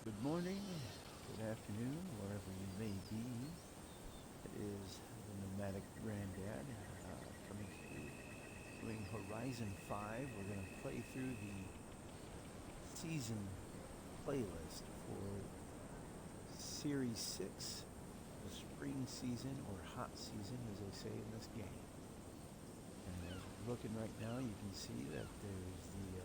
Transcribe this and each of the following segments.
Good morning, good afternoon, wherever you may be. It is the Nomadic Granddad coming to you, doing Horizon 5. We're going to play through the season playlist for Series 6, the spring season, or hot season, as they say in this game. And as we're looking right now, you can see that there's the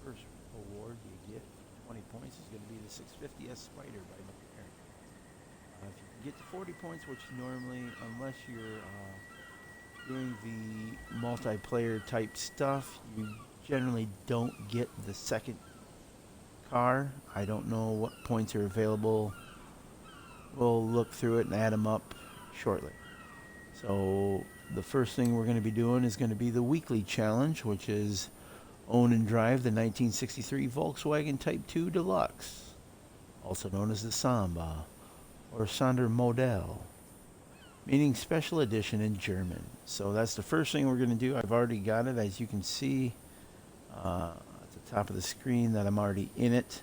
first award you get, 20 points, is going to be the 650S Spider by McLaren. If you can get to 40 points, which normally, unless you're doing the multiplayer type stuff, you generally don't get the second car. I don't know what points are available. We'll look through it and add them up shortly. So the first thing we're going to be doing is going to be the weekly challenge, which is own and drive the 1963 Volkswagen Type 2 Deluxe, also known as the Samba or Sondermodell, meaning special edition in German. So that's the first thing we're going to do. I've already got it, as you can see at the top of the screen, that I'm already in it.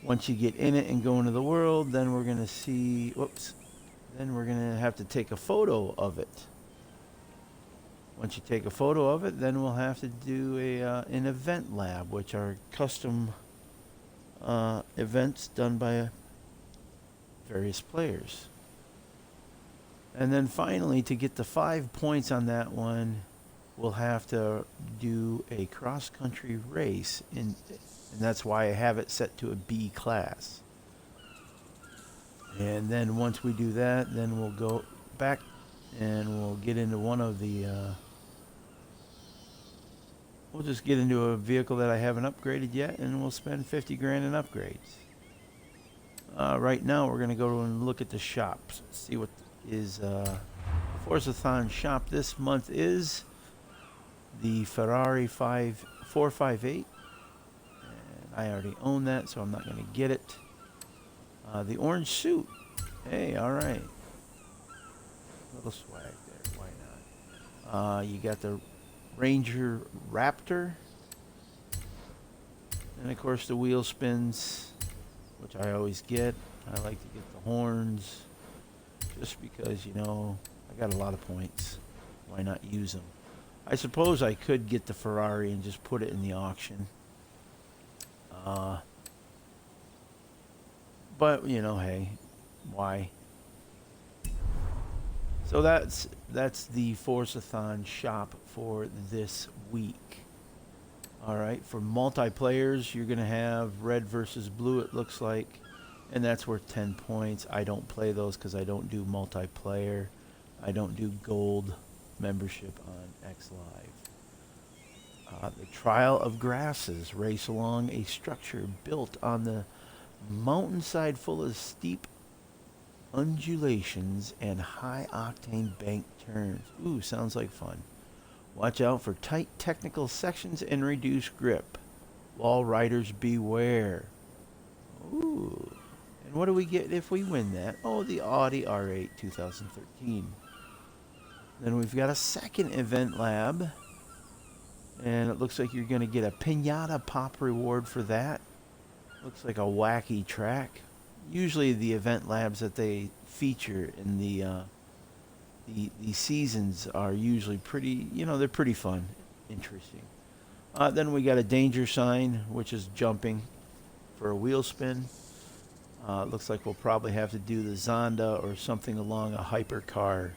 Once you get in it and go into the world, then we're going to see, then we're going to have to take a photo of it. Once you take a photo of it, then we'll have to do an event lab, which are custom events done by various players. And then finally, to get the 5 points on that one, we'll have to do a cross-country race, and that's why I have it set to a B class. And then once we do that, then we'll go back and we'll get into one of the we'll just get into a vehicle that I haven't upgraded yet, and we'll spend 50 grand in upgrades. Right now, we're going to go and look at the shops, see what is Forzathon shop this month is the Ferrari 458. And I already own that, so I'm not going to get it. The orange suit. Hey, all right. Little swag there. Why not? You got the Ranger Raptor. And of course the wheel spins, which I always get. I like to get the horns just because, I got a lot of points. Why not use them? I suppose I could get the Ferrari and just put it in the auction. But, hey, why? So that's the Forzathon shop for this week. All right, for multiplayers, you're going to have red versus blue, it looks like, and that's worth 10 points. I don't play those because I don't do multiplayer. I don't do gold membership on X Live. The Trial of Grasses race along a structure built on the mountainside full of steep undulations and high-octane bank turns. Ooh, sounds like fun. Watch out for tight technical sections and reduced grip. Wall riders beware. Ooh. And what do we get if we win that? Oh, the Audi R8 2013. Then we've got a second event lab. And it looks like you're going to get a Pinata Pop reward for that. Looks like a wacky track. Usually the event labs that they feature in the seasons are usually pretty, they're pretty fun, interesting. Then we got a danger sign, which is jumping for a wheel spin. Looks like we'll probably have to do the Zonda or something along a hypercar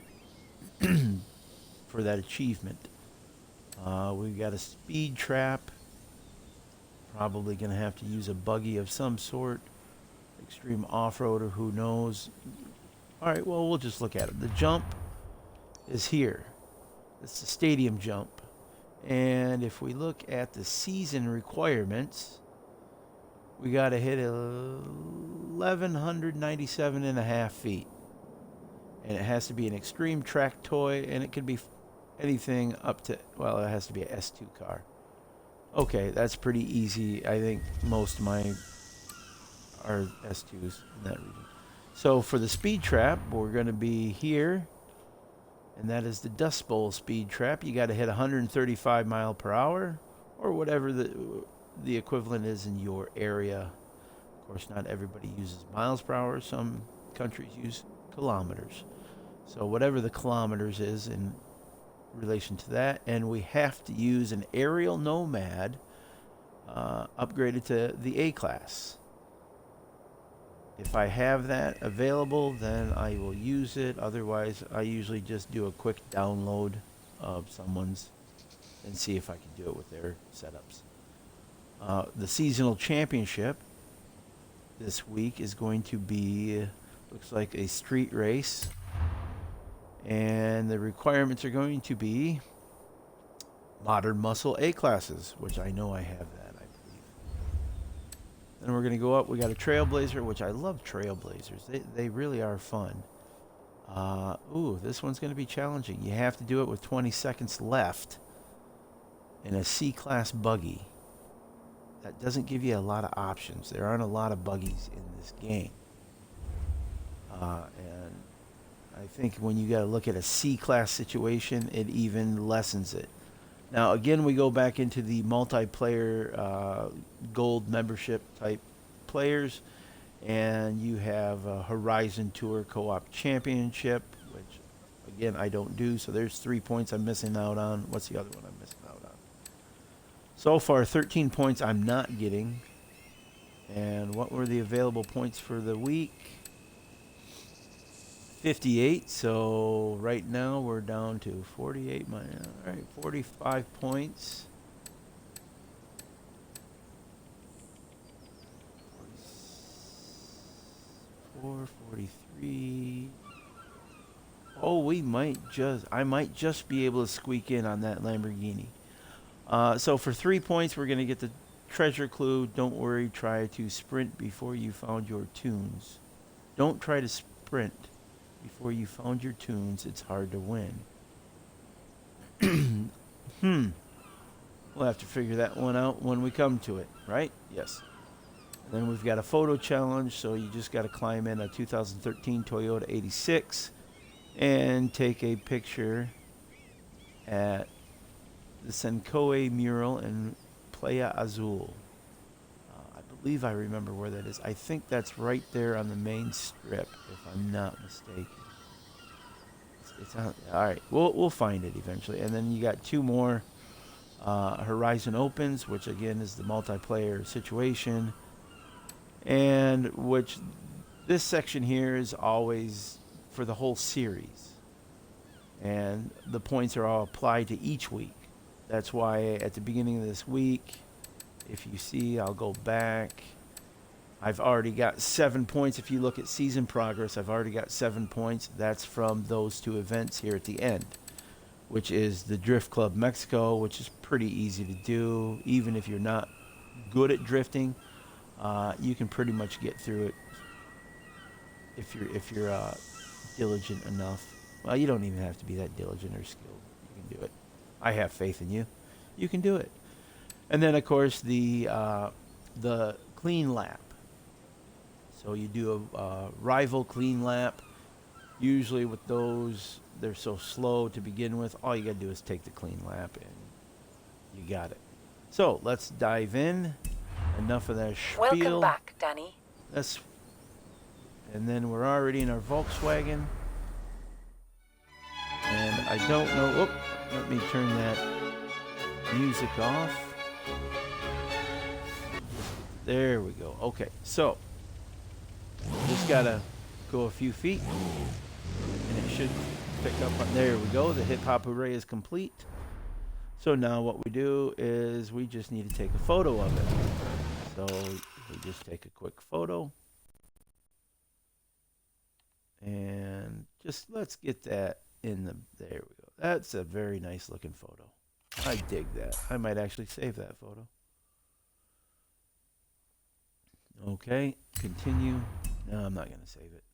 for that achievement. We've got a speed trap. Probably going to have to use a buggy of some sort. Extreme off-roader, who knows. All right, well, we'll just look at it. The jump is here. It's the stadium jump. And if we look at the season requirements, we got to hit 1,197 and a half feet. And it has to be an extreme track toy, and it could be anything up to, well, it has to be an S2 car. Okay, that's pretty easy. I think most of mine are S2s in that region. So for the speed trap, we're going to be here, and that is the Dust Bowl speed trap. You got to hit 135 mile per hour, or whatever the equivalent is in your area. Of course, not everybody uses miles per hour. Some countries use kilometers. So whatever the kilometers is in relation to that, and we have to use an aerial nomad upgraded to the A class. If I have that available, then I will use it. Otherwise, I usually just do a quick download of someone's and see if I can do it with their setups. The seasonal championship this week is going to be, looks like a street race. And the requirements are going to be modern muscle A classes, which I know I have that, I believe. Then we're going to go up. We got a Trailblazer, which I love Trailblazers. They really are fun. Ooh, this one's going to be challenging. You have to do it with 20 seconds left in a C-class buggy. That doesn't give you a lot of options. There aren't a lot of buggies in this game. And I think when you got to look at a C-class situation, it even lessens it. Now, again, we go back into the multiplayer gold membership type players, and you have a Horizon Tour Co-op Championship, which, again, I don't do. So there's 3 points I'm missing out on. What's the other one I'm missing out on? So far, 13 points I'm not getting. And what were the available points for the week? 58. So right now we're down to 48. All right, 45 points. 44, 43. Oh, I might just be able to squeak in on that Lamborghini. So for 3 points, we're going to get the treasure clue. Don't worry, try to sprint before you found your tunes. Don't try to sprint before you found your tunes. It's hard to win. We'll have to figure that one out when we come to it, right? Yes. And then we've got a photo challenge, so you just got to climb in a 2013 Toyota 86 and take a picture at the Senkoe mural in Playa Azul. I believe I remember where that is. I think that's right there on the main strip, if I'm not mistaken. It's on, all right, we'll find it eventually. And then you got two more Horizon Opens, which again is the multiplayer situation, and which this section here is always for the whole series, and the points are all applied to each week. That's why at the beginning of this week, if you see, I'll go back. I've already got 7 points. If you look at season progress, I've already got 7 points. That's from those two events here at the end, which is the Drift Club Mexico, which is pretty easy to do. Even if you're not good at drifting, you can pretty much get through it if you're diligent enough. Well, you don't even have to be that diligent or skilled. You can do it. I have faith in you. You can do it. And then, of course, the clean lap. So you do a rival clean lap. Usually with those, they're so slow to begin with. All you got to do is take the clean lap, and you got it. So let's dive in. Enough of that spiel. Welcome back, Danny. And then we're already in our Volkswagen. And I don't know. Whoop, let me turn that music off. There we go. Okay, so just gotta go a few feet, and it should pick up on. There we go. The hip hop array is complete. So now what we do is we just need to take a photo of it. So we just take a quick photo, and just let's get that in the. There we go. That's a very nice looking photo. I dig that. I might actually save that photo. Okay, continue. No, I'm not going to save it.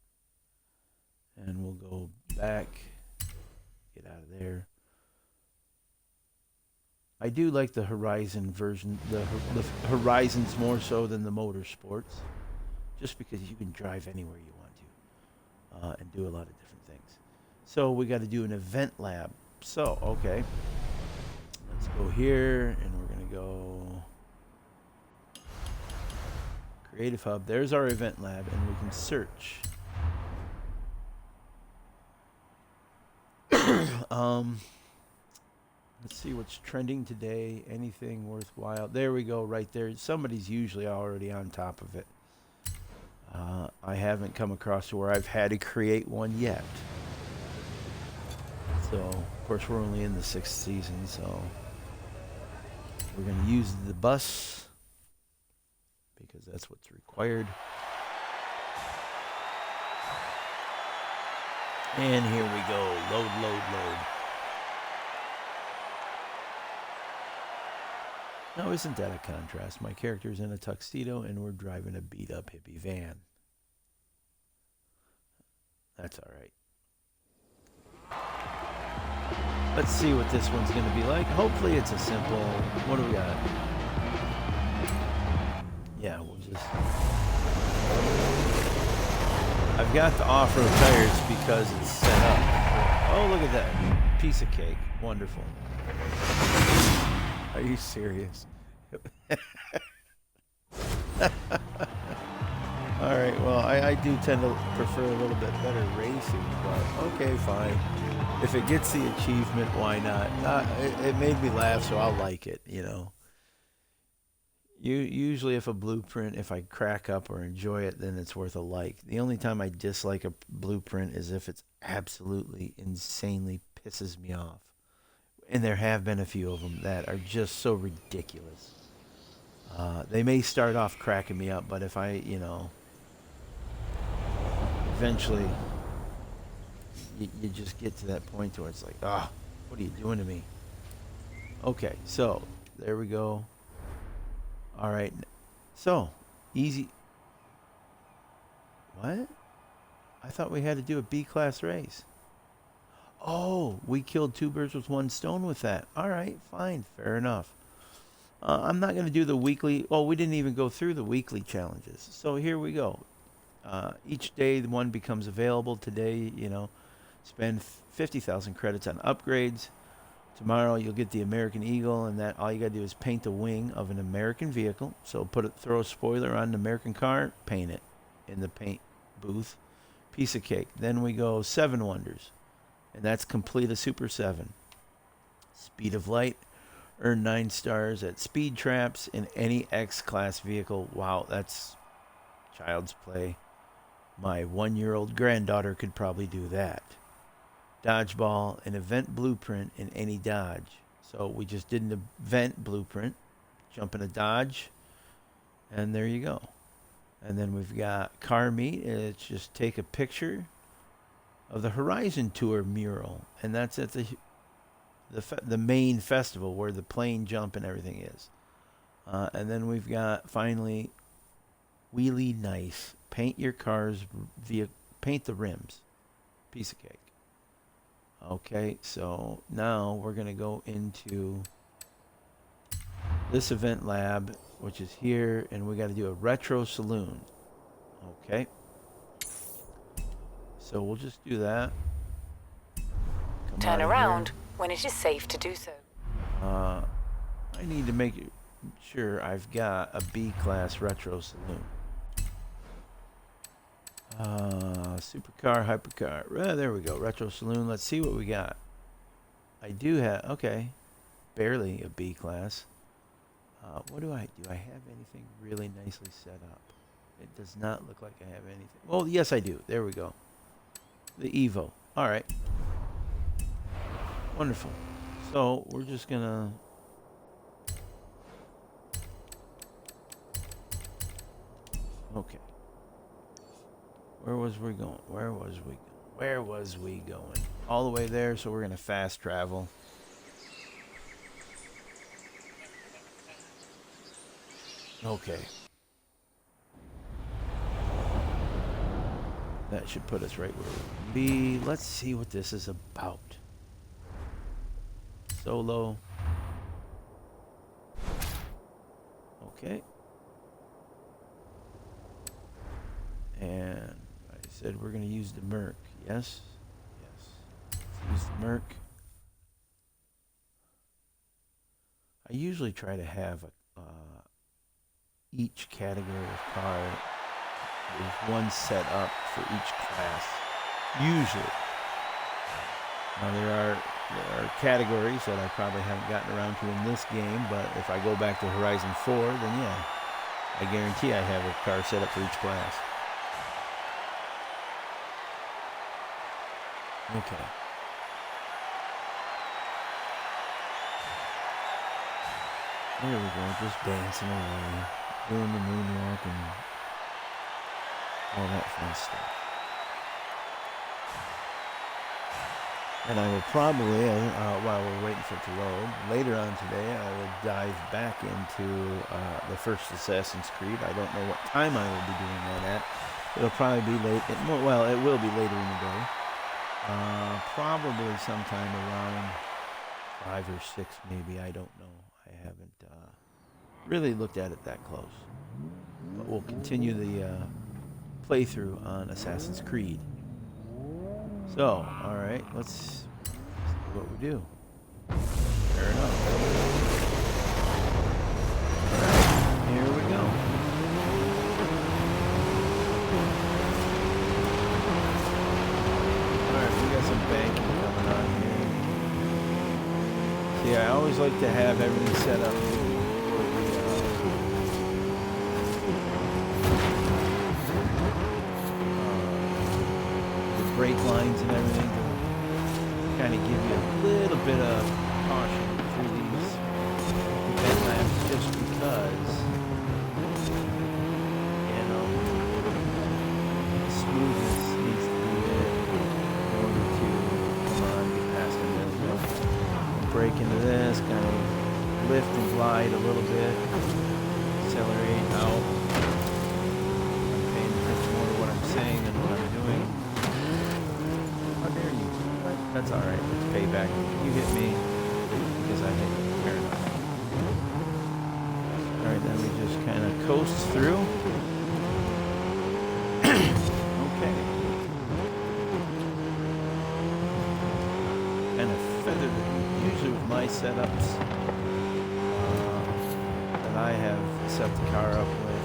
And we'll go back. Get out of there. I do like the Horizon version, the Horizons more so than the Motorsports, just because you can drive anywhere you want to and do a lot of different things. So we got to do an event lab. So, okay. Let's go here, and we're going to go Creative Hub. There's our event lab, and we can search. Let's see what's trending today. Anything worthwhile? There we go, right there. Somebody's usually already on top of it. I haven't come across to where I've had to create one yet. So, of course, we're only in the 6th season, so we're going to use the bus because that's what's required. And here we go. Load, load, load. Now, isn't that a contrast? My character's in a tuxedo and we're driving a beat-up hippie van. That's all right. Let's see what this one's going to be like. Hopefully it's a simple... What do we got? Yeah, we'll just... I've got the off-road tires because it's set up. Oh, look at that. Piece of cake. Wonderful. Are you serious? All right, well, I do tend to prefer a little bit better racing, but okay, fine. If it gets the achievement, why not? It made me laugh, so I'll like it, you know. Usually if a blueprint, if I crack up or enjoy it, then it's worth a like. The only time I dislike a blueprint is if it's absolutely insanely pisses me off. And there have been a few of them that are just so ridiculous. They may start off cracking me up, but if I, you know, eventually you just get to that point where it's like, ah, what are you doing to me? Okay, so there we go. All right, so easy. What? I thought we had to do a B-class race. Oh, we killed 2 birds with 1 stone with that. All right, fine, fair enough. I'm not going to do the weekly. Well, we didn't even go through the weekly challenges. So here we go. Each day, the one becomes available. Today, you know, spend 50,000 credits on upgrades. Tomorrow, you'll get the American Eagle, and that all you got to do is paint the wing of an American vehicle. So throw a spoiler on an American car, paint it in the paint booth. Piece of cake. Then we go 7 wonders, and that's complete a Super 7. Speed of light. Earn 9 stars at speed traps in any X-class vehicle. Wow, that's child's play. My 1-year-old granddaughter could probably do that. Dodgeball, an event blueprint in any Dodge. So we just did an event blueprint. Jump in a Dodge, and there you go. And then we've got car meet. It's just take a picture of the Horizon Tour mural, and that's at the main festival where the plane jump and everything is. And then we've got finally Wheelie Nice. Paint your cars paint the rims. Piece of cake. Okay, so now we're going to go into this event lab, which is here, and we got to do a retro saloon. Okay. So we'll just do that. Turn around when it is safe to do so. I need to make sure I've got a B-class retro saloon. Supercar, hypercar. There we go. Retro saloon. Let's see what we got. I do have, okay, barely a B-class. What do? I have anything really nicely set up? It does not look like I have anything. Well, yes, I do. There we go. The Evo. All right. Wonderful. So we're just gonna okay. Where was we going? Where was we going? All the way there, so we're gonna fast travel. Okay. That should put us right where we want to be. Let's see what this is about. Solo. Okay. And I said we're going to use the Merc. Yes? Yes. Let's use the Merc. I usually try to have a each category of car, there's one set up for each class, usually. Now there are categories that I probably haven't gotten around to in this game, but if I go back to Horizon 4, then yeah, I guarantee I have a car set up for each class. Okay. There we go, just dancing away, doing the moonwalk and all that fun stuff. And I will probably, while we're waiting for it to load, later on today, I will dive back into the first Assassin's Creed. I don't know what time I will be doing that at. It'll probably be late. Well, it will be later in the day. Probably sometime around 5 or 6, maybe. I don't know. I haven't really looked at it that close. But we'll continue the playthrough on Assassin's Creed. So, alright, let's see what we do. Fair enough. Alright, here we go. Alright, we got some banking coming on here. See, I always like to have everything set up for the brake lines and everything to kind of give you a little bit of caution through these event laps, just because, you know, smoothness needs to be there in order to, come on, get past the middle. Brake into this, kind of lift and glide a little bit, accelerate out. I'm paying attention more to what I'm saying than what I'm doing. How dare you? That's alright, it's payback. You hit me because I hit you. Fair enough. Alright, then we just kind of coast through. Okay. Kind of feathered it. Usually with my setups that I have set the car up with,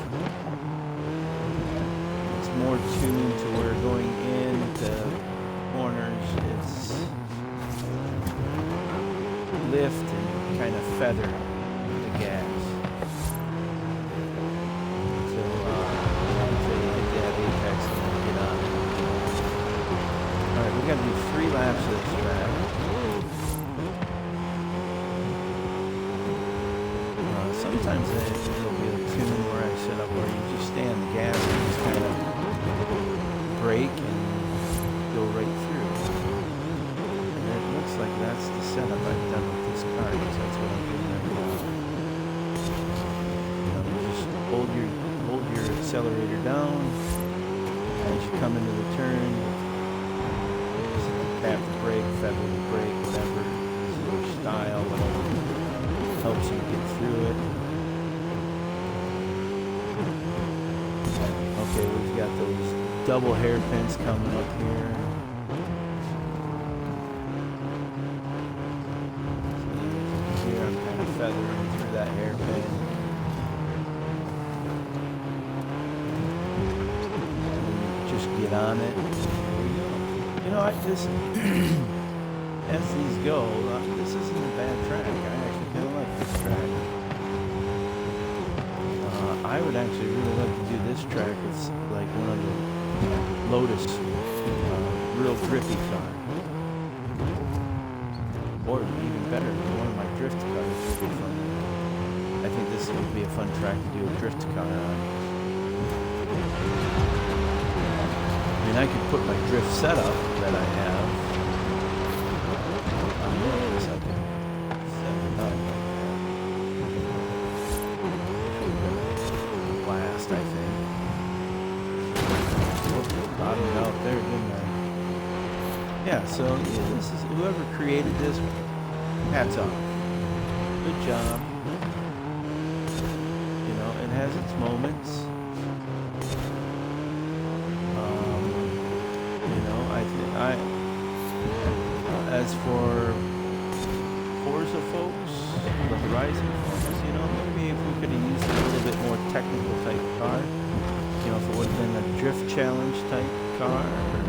it's more tuned to where going into corners, it's lift and kind of feather the gas. So until you hit that apex and then get on it. Alright, we gotta do 3 laps of this track. Sometimes there'll be a tune where I set up where you just stay on the gas and just kind of brake and go right through. And it looks like that's the setup I've done with this car, because that's what I'm doing right now. You know, you just hold your accelerator down as you come into the turn. Just tap the brake, feather the brake, whatever is your style, whatever helps you get through it. Okay, we've got those double hairpins coming up here. See, here I'm kind of feathering through that hairpin. And just get on it. You know, as these go, this isn't a bad track. I actually kind of like this track. I would actually really like to do this track. It's like one of the Lotus real grippy car. Or even better, one of my drift cars would be fun. I think this would be a fun track to do a drift car on. I mean, I could put my drift setup that I have on this. I can set it up. Blast, I think. Bottomed it out there, didn't I? Yeah, so yeah, this is whoever created this. Hats off. Good job. You know, it has its moments. You know, as for Forza folks, the Horizon folks, you know, maybe if we could have used it a little bit more technical type car. You know, if it would have been a drift challenge type car, or,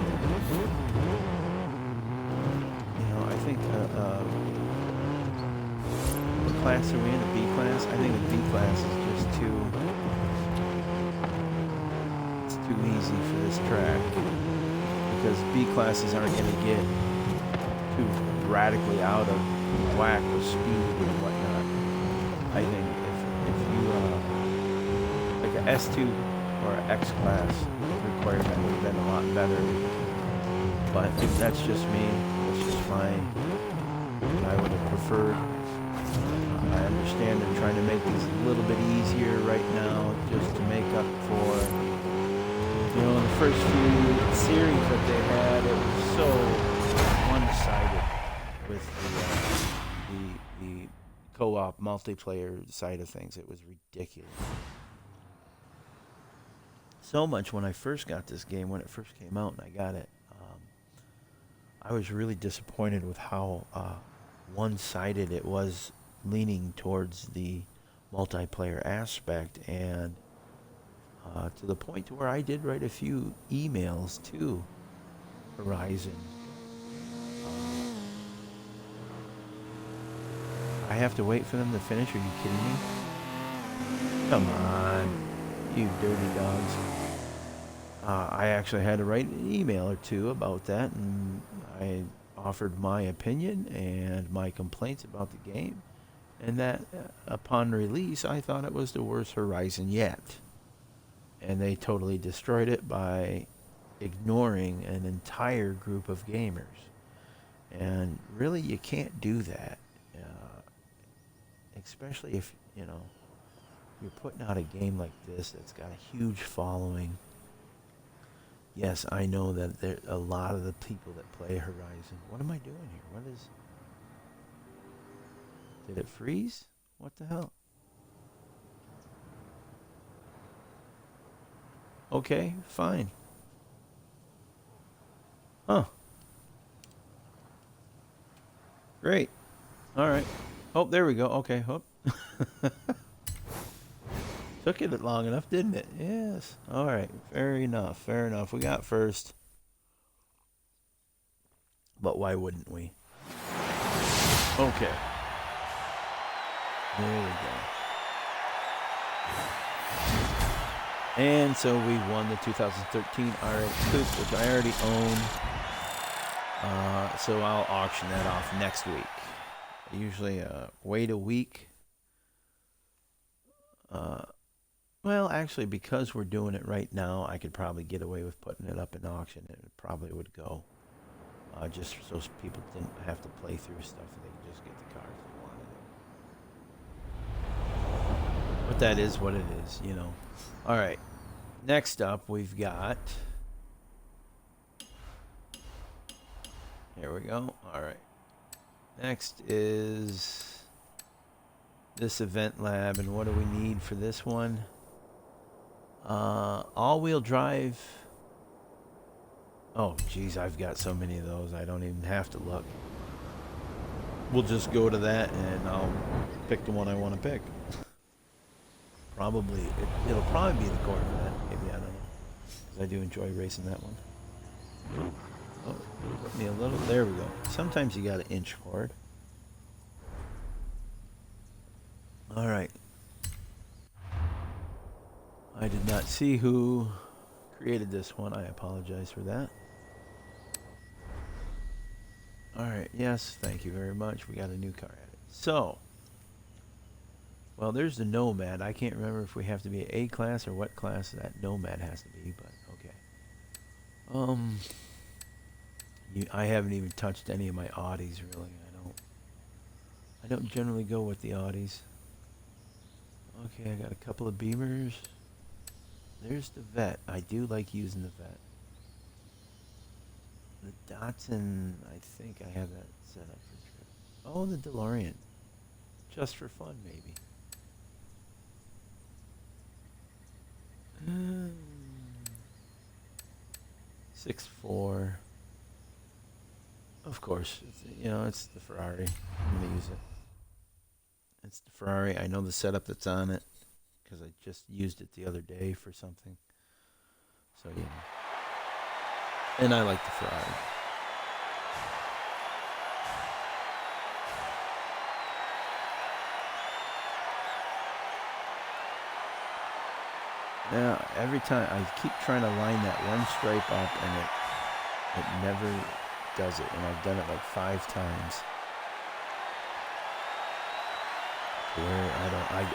you know, I think what class are we in? A B class? I think a B class is just too easy for this track, because B classes aren't going to get too radically out of whack with speed and whatnot. I think if you like a S2 or an X class requirement would have been a lot better. But if that's just me, that's just what I would have preferred. I understand they're trying to make these a little bit easier right now, just to make up for, you know, the first few series that they had, it was so one-sided with the co-op multiplayer side of things. It was ridiculous. So much when I first got this game, when it first came out and I got it, I was really disappointed with how one-sided it was, leaning towards the multiplayer aspect, and to the point to where I did write a few emails to Horizon. I have to wait for them to finish. Are you kidding me? Come on, you dirty dogs. I actually had to write an email or two about that, and I offered my opinion and my complaints about the game, and that upon release, I thought it was the worst Horizon yet. And they totally destroyed it by ignoring an entire group of gamers. And really, you can't do that. Especially if, you know, you're putting out a game like this that's got a huge following. Yes, I know that there a lot of the people that play Horizon. What am I doing here? What is... Did it freeze? What the hell? Okay, fine. Huh. Great. All right. Oh, there we go. Okay. Oh. Took it long enough, didn't it? Yes. All right. Fair enough. Fair enough. We got first. But why wouldn't we? Okay. There we go. And so we won the 2013 R8 Coupe, which I already own. So I'll auction that off next week. I usually wait a week. Well, actually, because we're doing it right now, I could probably get away with putting it up in auction, and it probably would go. Just so people didn't have to play through stuff. They could just get the cars they wanted. But that is what it is, you know. All right. Next up, we've got... Here we go. All right. Next is this event lab, and what do we need for this one? All-wheel drive. Oh, geez, I've got so many of those, I don't even have to look. We'll just go to that, and I'll pick the one I want to pick. Probably, it'll probably be the Corvette. Maybe, I don't know. Because I do enjoy racing that one. Oh, put me a little. There we go. Sometimes you got to inch forward. All right. I did not see who created this one. I apologize for that. All right. Yes, thank you very much. We got a new car added. So, well, there's the Nomad. I can't remember if we have to be an A class or what class that Nomad has to be, but okay. I haven't even touched any of my Audis, really. I don't generally go with the Audis. Okay, I got a couple of Beamers. There's the Vet. I do like using the Vet. The Datsun, I think I have that set up for trip. Oh, the DeLorean. Just for fun, maybe. Mm. 6.4. Of course, it's the Ferrari. I'm gonna use it. It's the Ferrari. I know the setup that's on it. because I just used it the other day for something. So yeah. And I like the Ferrari. Now, every time I keep trying to line that one stripe up, and it never does it. And I've done it like 5 times. Where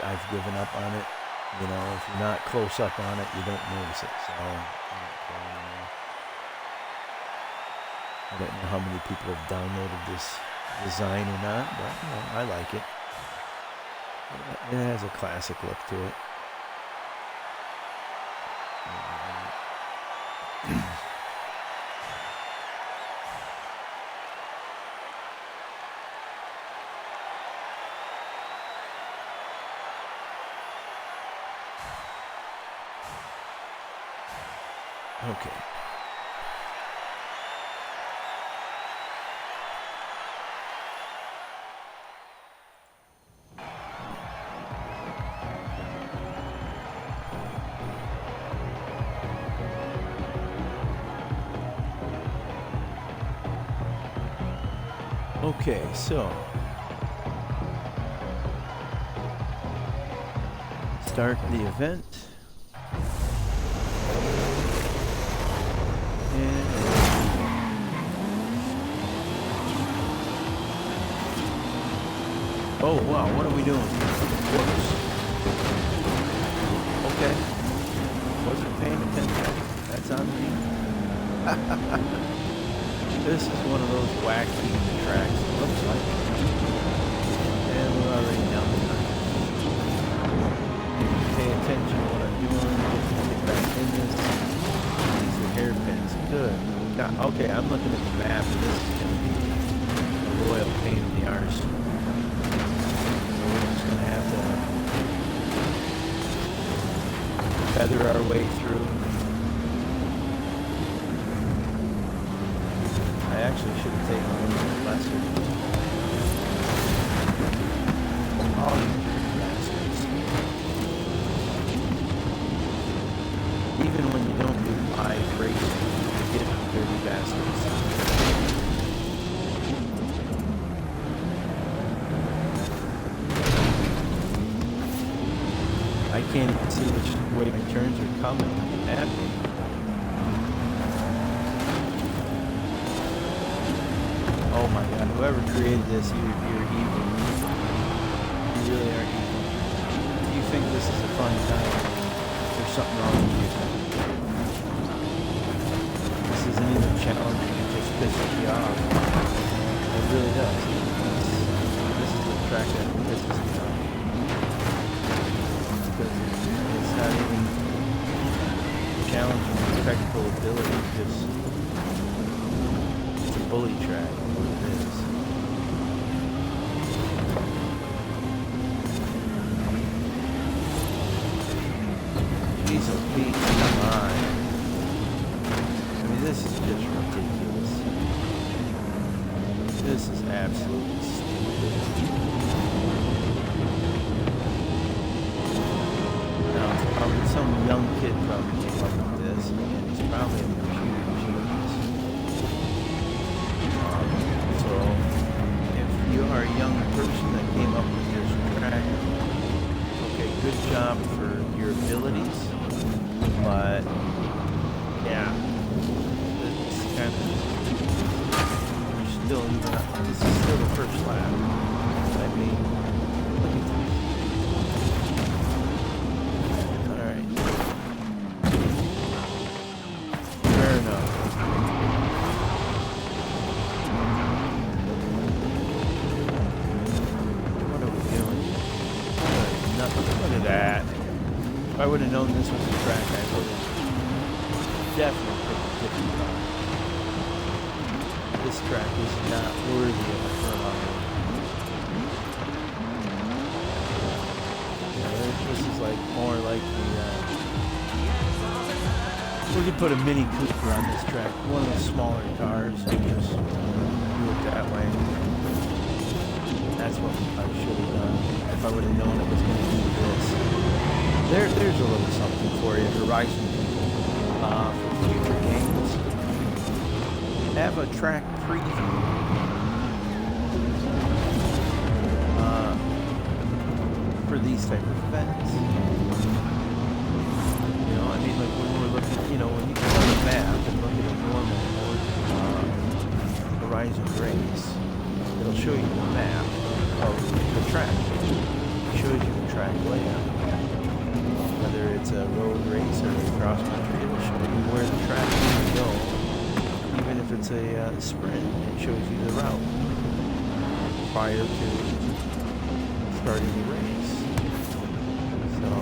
I've given up on it. You know, if you're not close up on it, you don't notice it. So I don't care anymore. I don't know how many people have downloaded this design or not, but you know, I like it. It has a classic look to it. Okay. Okay, so start the event. Oh wow, what are we doing? Whoops. Okay. Wasn't paying attention. That's on me. This is one of those wacky tracks, it looks like. And we're already down the line. Pay attention to what I'm doing. Get back in this. These are hairpins. Good. Okay, I'm looking at the map, and this is going to be a royal pain in the arse. Gonna have to feather our way through. I actually should have taken a little bit lesser. Oh, you bastards. Even when you don't do live racing, you get dirty bastards. I can't even see which way my turns are coming at me. Oh my god, whoever created this, you're evil. You really are evil. If you think this is a fun time, there's something wrong with you. This isn't even challenging, it just pisses you off. It really does. This is the track that pisses me off. It's not even challenging technical ability, just it's a bully track, what it is. Jesus Pete, come on. I mean, this is just ridiculous. This is absolutely stupid. Probably some young kid probably came up with this, and he's probably a computer genius. So, if you are a young person that came up with this track, okay, good job for your abilities, but yeah, it's kind of, you're still even, this is still the first lap. I mean, look at this. If I would have known this was the track, I would have definitely picked a different car. This track is not worthy of a furlong. This is like more like the. We could put a Mini Cooper on this track, one of the smaller cars, and just do it that way. That's what I should have done if I would have known it was going to do this. There's a little something for you, Horizon people. For future games, have a track preview. For these type of events. You know, I mean, like when we're looking, you know, when you go on the map and look at a normal Horizon race, it'll show you the map of the track. It shows you the track layout. Whether it's a road race or a cross country, it'll show you where the track is going to go. Even if it's a sprint, it shows you the route prior to starting the race. So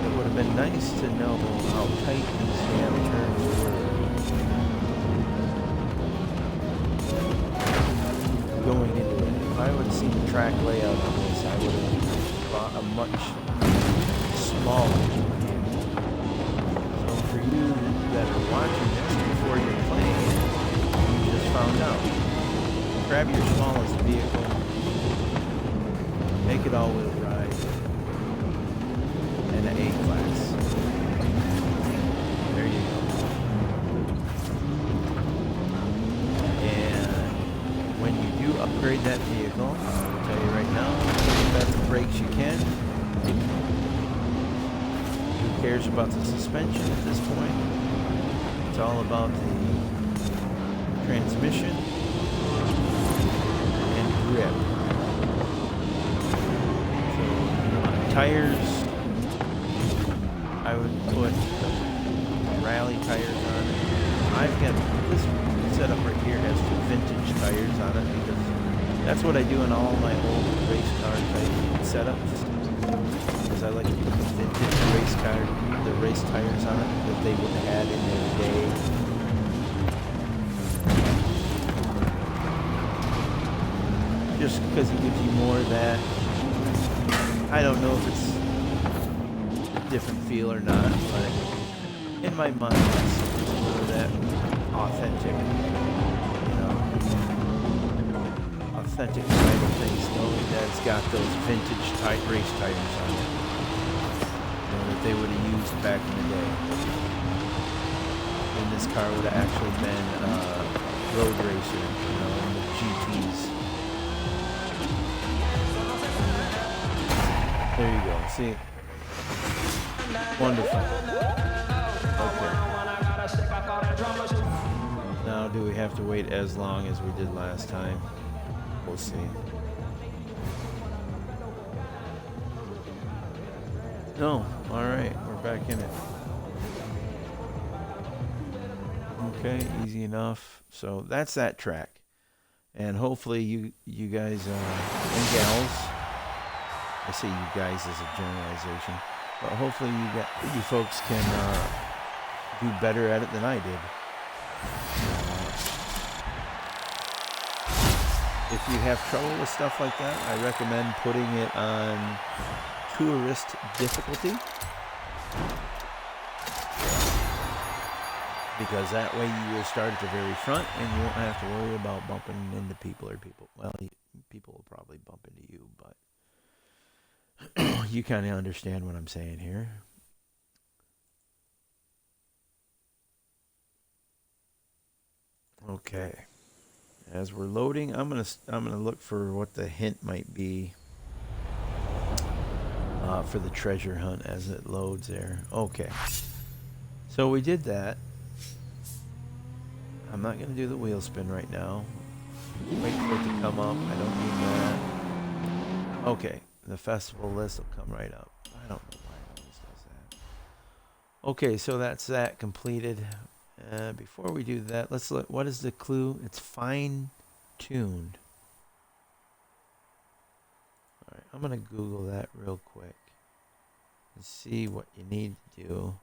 it would have been nice to know how tight these damn turns were. Going into it. If I would have seen the track layout on this, I would have bought a much smaller vehicle. So for you that are watching this before you're playing, you just found out. Grab your smallest vehicle, make it all-wheel drive, and an A-class. There you go. And when you do upgrade that vehicle, I'll tell you right now, put the best brakes you can. Who cares about the suspension at this point? It's all about the transmission and grip. So, tires, I would put rally tires on it. I've got this setup right here has the vintage tires on it because that's what I do in all my old race car type setups. Because I like to put the vintage the race tires on it that they would have had in their day. Just because it gives you more of that. I don't know if it's a different feel or not, but in my mind, it's more of that authentic, you know, authentic side of things, knowing that it's got those vintage race tires on it, you know, that they would have used back in the day. And this car would have actually been a road racer, you know, in the GTs. There you go. See? Wonderful. Okay. Now, do we have to wait as long as we did last time? We'll see. No. All right. We're back in it. Okay. Easy enough. So that's that track. And hopefully you guys and gals, I say you guys as a generalization, but hopefully you folks can do better at it than I did. If you have trouble with stuff like that, I recommend putting it on tourist difficulty, because that way you will start at the very front and you won't have to worry about bumping into people. Well, people will probably bump into you, but you kind of understand what I'm saying here. Okay. As we're loading, I'm gonna look for what the hint might be for the treasure hunt as it loads there. Okay. So we did that. I'm not gonna do the wheel spin right now. Wait for it to come up. I don't need that. Okay. The festival list will come right up. I don't know why it always does that. Okay, so that's that completed. Before we do that, let's look. What is the clue? It's fine-tuned. All right, I'm gonna Google that real quick and see what you need to do.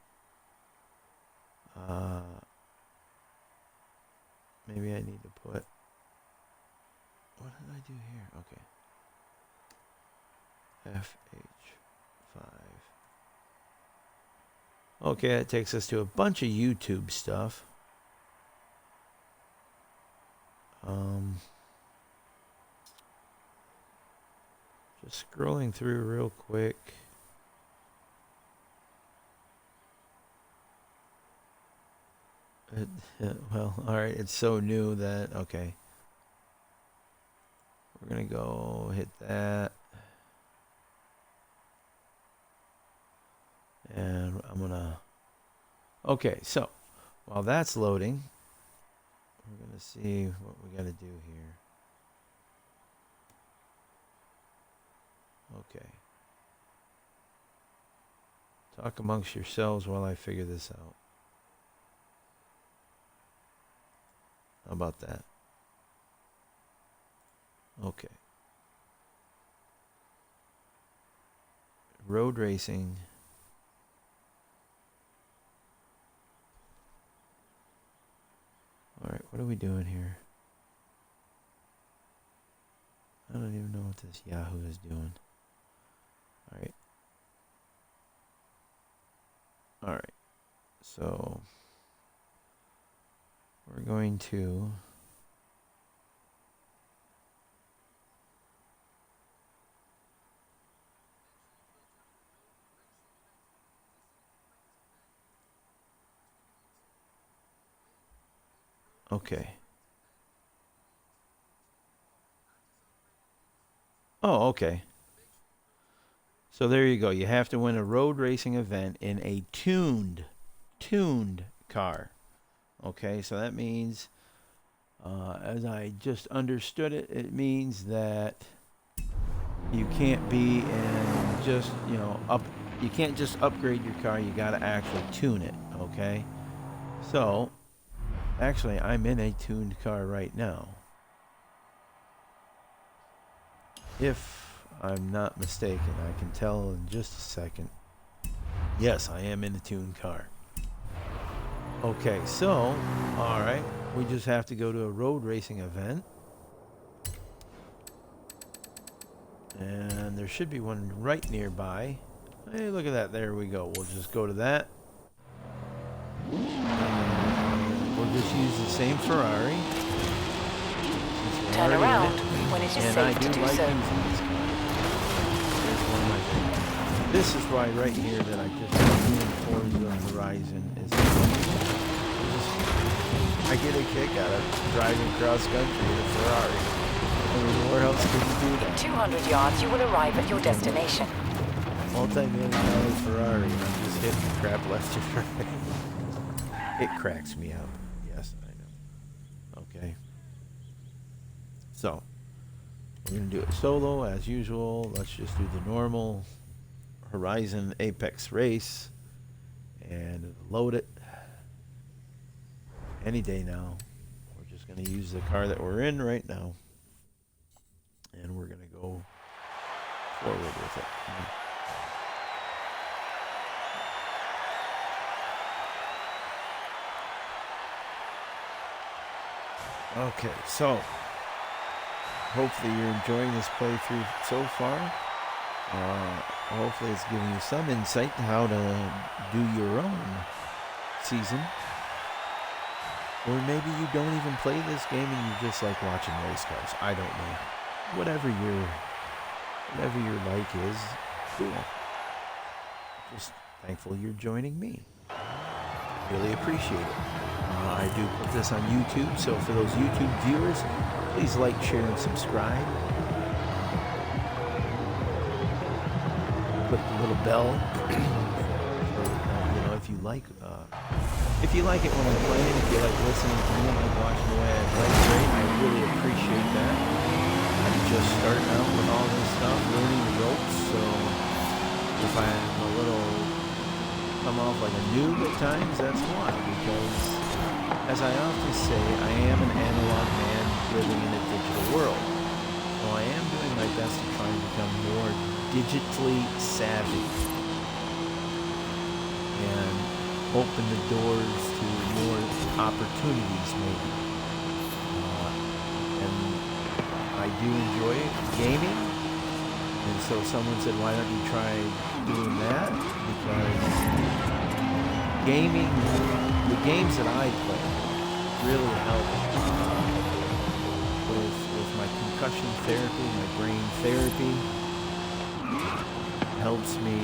Maybe I need to put. What did I do here? Okay. FH5. Okay, that takes us to a bunch of YouTube stuff. Just scrolling through real quick. Well, all right. It's so new that okay. We're gonna go hit that, and I'm gonna. Okay, so while that's loading, we're gonna see what we gotta do here. Okay. Talk amongst yourselves while I figure this out. How about that? Okay. Road racing. All right, what are we doing here? I don't even know what this Yahoo is doing. All right. All right. So we're going to okay. Oh, okay. So there you go. You have to win a road racing event in a tuned car. Okay, so that means, as I just understood it, it means that you can't be in just, you can't just upgrade your car. You got to actually tune it. Okay, so actually, I'm in a tuned car right now. If I'm not mistaken, I can tell in just a second. Yes, I am in a tuned car. Okay, so, alright, we just have to go to a road racing event. And there should be one right nearby. Hey, look at that, there we go. We'll just go to that. And we'll just use the same Ferrari. Turn around when it is safe to do so. This is why right here that I just lean towards the Horizon is I get a kick out of driving cross country in a Ferrari. I mean, where else could you do that? In 200 yards, you will arrive at your destination. Multi-million-dollar Ferrari, and I'm just hitting crap left and right. It cracks me up. Yes, I know. Okay. So, we're going to do it solo as usual. Let's just do the normal Horizon Apex race and load it any day now. We're just going to use the car that we're in right now, and we're going to go forward with it. Okay, so hopefully you're enjoying this playthrough so far. Hopefully it's giving you some insight to how to do your own season. Or maybe you don't even play this game and you just like watching race cars. I don't know. Whatever your like is, cool. Just thankful you're joining me. Really appreciate it. I do put this on YouTube, so for those YouTube viewers, please like, share, and subscribe. Click the little bell. If you like it when I'm playing, if you like listening to me, like watching the way I play, great. I really appreciate that. I'm just starting out with all this stuff, learning the ropes, so if I'm a little come off like a noob at times, that's why. Because, as I often say, I am an analog man living in a digital world. So I am doing my best to try and become more digitally savvy and open the doors to more opportunities maybe. And I do enjoy gaming, and so someone said, why don't you try doing that? Because gaming, the games that I play really help with my concussion therapy, my brain therapy. Helps me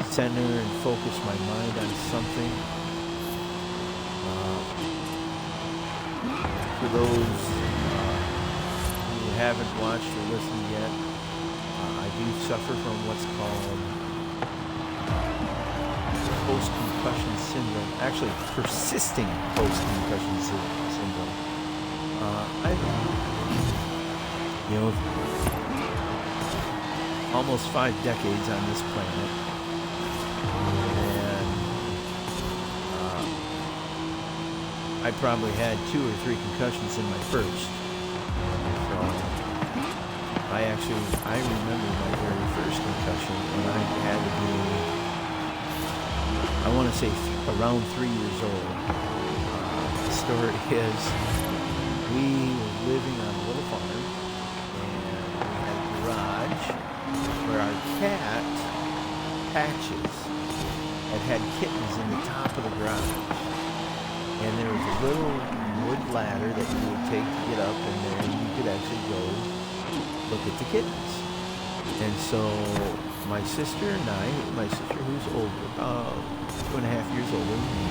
center and focus my mind on something. for those who haven't watched or listened yet, I do suffer from what's called post-concussion syndrome. Actually, persisting post-concussion syndrome. Almost 5 decades on this planet, and I probably had 2 or 3 concussions in my first. So I remember my very first concussion when I had to be, I want to say around 3 years old. The story is, we were living on a little farm, and we had a garage where our cat, Patches, had kittens in the top of the garage. And there was a little wood ladder that you would take to get up, and there you could actually go look at the kittens. And so my sister and my sister who's older, about 2.5 years older than me,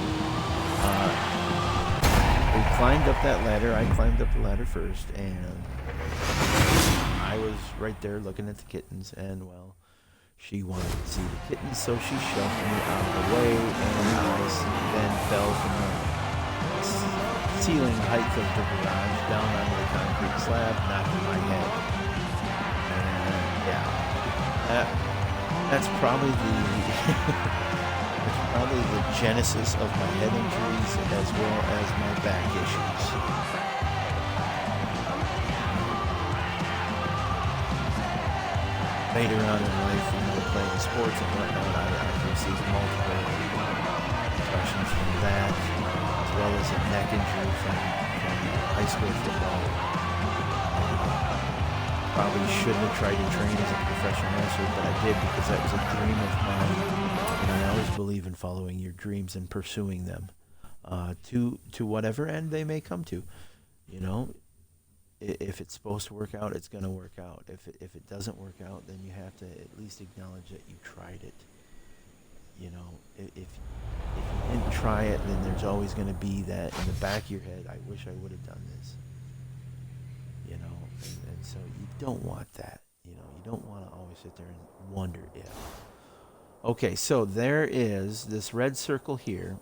we climbed up that ladder. I climbed up the ladder first, and I was right there looking at the kittens, and well, she wanted to see the kittens, so she shoved me out of the way, and I then fell from the ceiling height of the garage down onto the concrete slab, knocking my head. And yeah, that's probably the genesis of my head injuries as well as my back issues. Later on in life, playing sports and whatnot, I've received multiple concussions from that, as well as a neck injury from high school football. Probably shouldn't have tried to train as a professional wrestler, but I did because that was a dream of mine, and I always believe in following your dreams and pursuing them to whatever end they may come to. If it's supposed to work out, it's going to work out. If it doesn't work out, then you have to at least acknowledge that you tried it. If you didn't try it, then there's always going to be that in the back of your head, I wish I would have done this. And so you don't want that. You don't want to always sit there and wonder if. Okay, so there is this red circle here.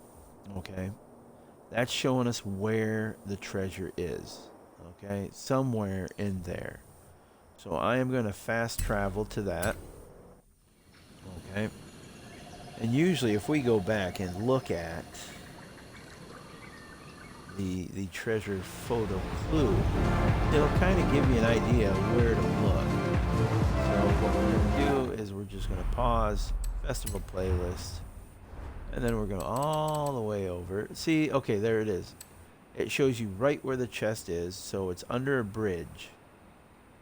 Okay, that's showing us where the treasure is. Okay, somewhere in there. So I am going to fast travel to that. Okay. And usually if we go back and look at the treasure photo clue, it'll kind of give you an idea of where to look. So what we're going to do is we're just going to pause, festival playlist, and then we're going all the way over. See, okay, there it is. It shows you right where the chest is, so it's under a bridge.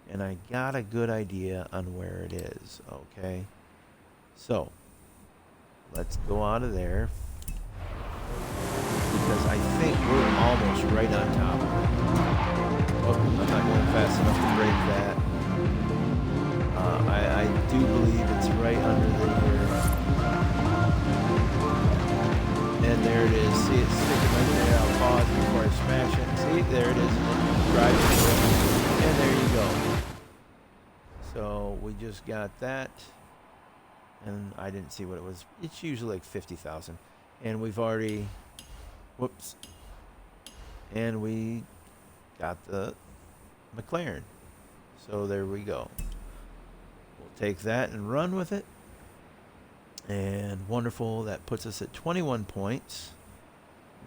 And I got a good idea on where it is, okay? So, let's go out of there. Because I think we're almost right on top of it. Oh, I'm not going fast enough to break that. I do believe it's right under there. And there it is. See, it's sticking right there. I'll pause before I smash it. See, there it is. Drive it. And there you go. So we just got that. And I didn't see what it was. It's usually like 50,000. And we've already... Whoops. And we got the McLaren. So there we go. We'll take that and run with it. And wonderful, that puts us at 21 points,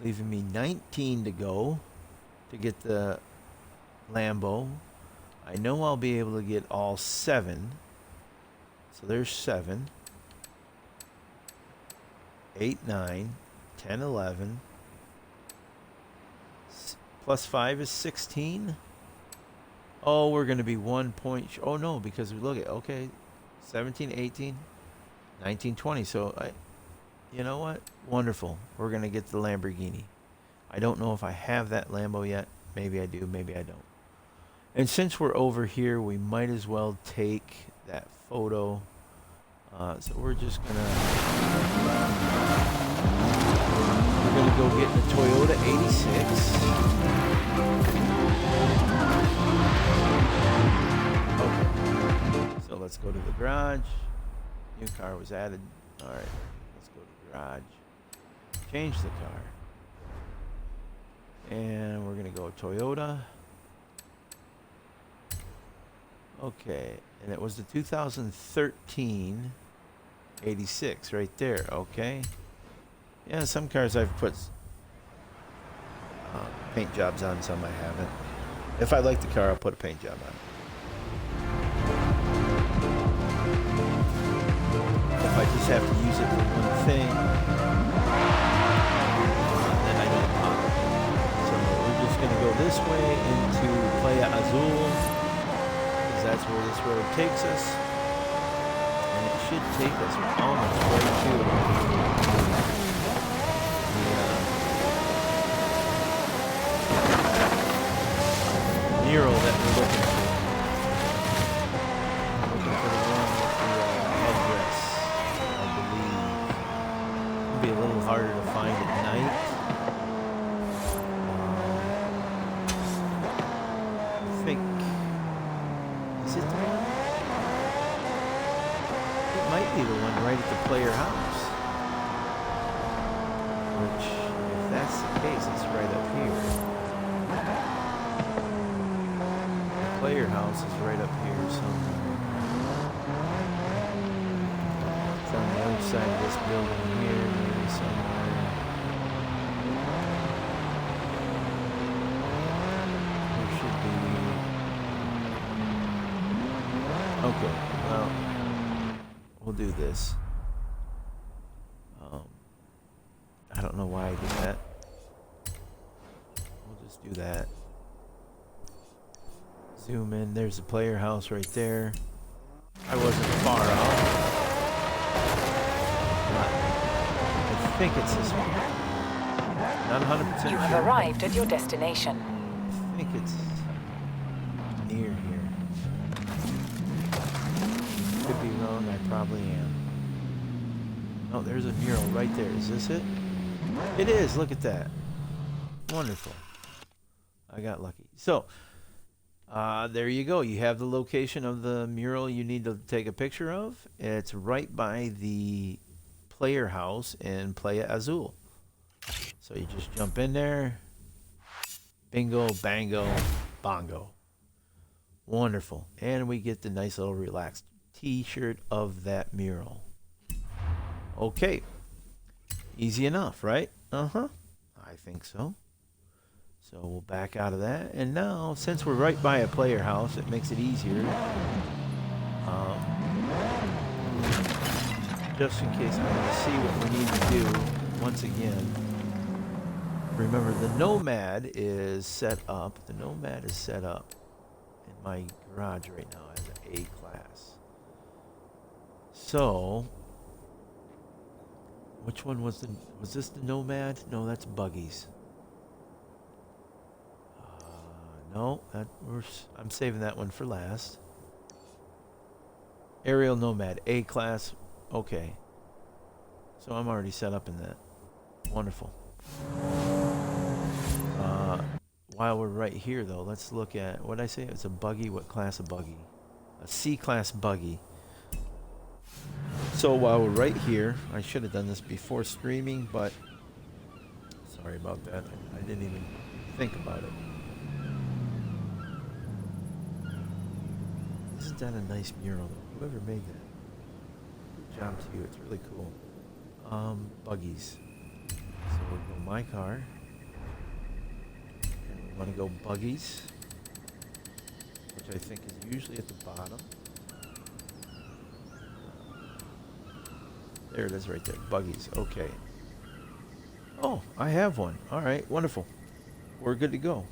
leaving me 19 to go to get the Lambo. I know I'll be able to get all 7. So there's 7, 8, 9, 10, 11. Plus 5 is 16. Oh, we're going to be 1 point. Oh, no, because we look at, okay, 17, 18. 1920. So you know what? Wonderful. We're going to get the Lamborghini. I don't know if I have that Lambo yet. Maybe I do, maybe I don't. And since we're over here, we might as well take that photo. So we're just going to gonna go get the Toyota 86. Okay. So let's go to the garage. New car was added. All right. Let's go to the garage. Change the car. And we're gonna go Toyota. Okay. And it was the 2013 86 right there. Okay. Yeah, some cars I've put paint jobs on, some I haven't. If I like the car, I'll put a paint job on it. If I just have to use it for one thing, then I don't bother. So we're just going to go this way into Playa Azul, because that's where this road takes us. And it should take us almost right to mural that we're looking for. Looking for the one with the headdress, I believe. It'll be a little harder to find at night. I think. Is it the one? It might be the one right at the player house. Which, if that's the case, it's right up here. Player house is right up here somewhere. It's on the other side of this building here, maybe somewhere. There should be. Okay, well, we'll do this. I don't know why I did that. We'll just do that. Zoom in. There's the player house right there. I wasn't far off. I think it's this one. Not 100% sure. You have arrived at your destination. I think it's near here. Could be wrong. I probably am. Oh, there's a mural right there. Is this it? It is. Look at that. Wonderful. I got lucky. So, there you go. You have the location of the mural you need to take a picture of. It's right by the player house in Playa Azul. So you just jump in there. Bingo, bango, bongo. Wonderful. And we get the nice little relaxed t-shirt of that mural. Okay. Easy enough, right? Uh-huh. I think so. So we'll back out of that. And now, since we're right by a player house, it makes it easier. Just in case I want to see what we need to do, once again, remember the Nomad is set up. The Nomad is set up in my garage right now as an A-class. So, which one was this the Nomad? No, that's Buggies. No, I'm saving that one for last. Aerial Nomad, A-class. Okay. So I'm already set up in that. Wonderful. While we're right here, though, let's look at, what did I say? It's a buggy. What class of buggy? A C-class buggy. So while we're right here, I should have done this before streaming, but sorry about that. I didn't even think about it. Isn't that a nice mural? Whoever made that. Good job to you. It's really cool. Buggies. So we'll go my car. And we want to go buggies, which I think is usually at the bottom. There it is right there. Buggies. Okay. Oh, I have one. All right. Wonderful. We're good to go.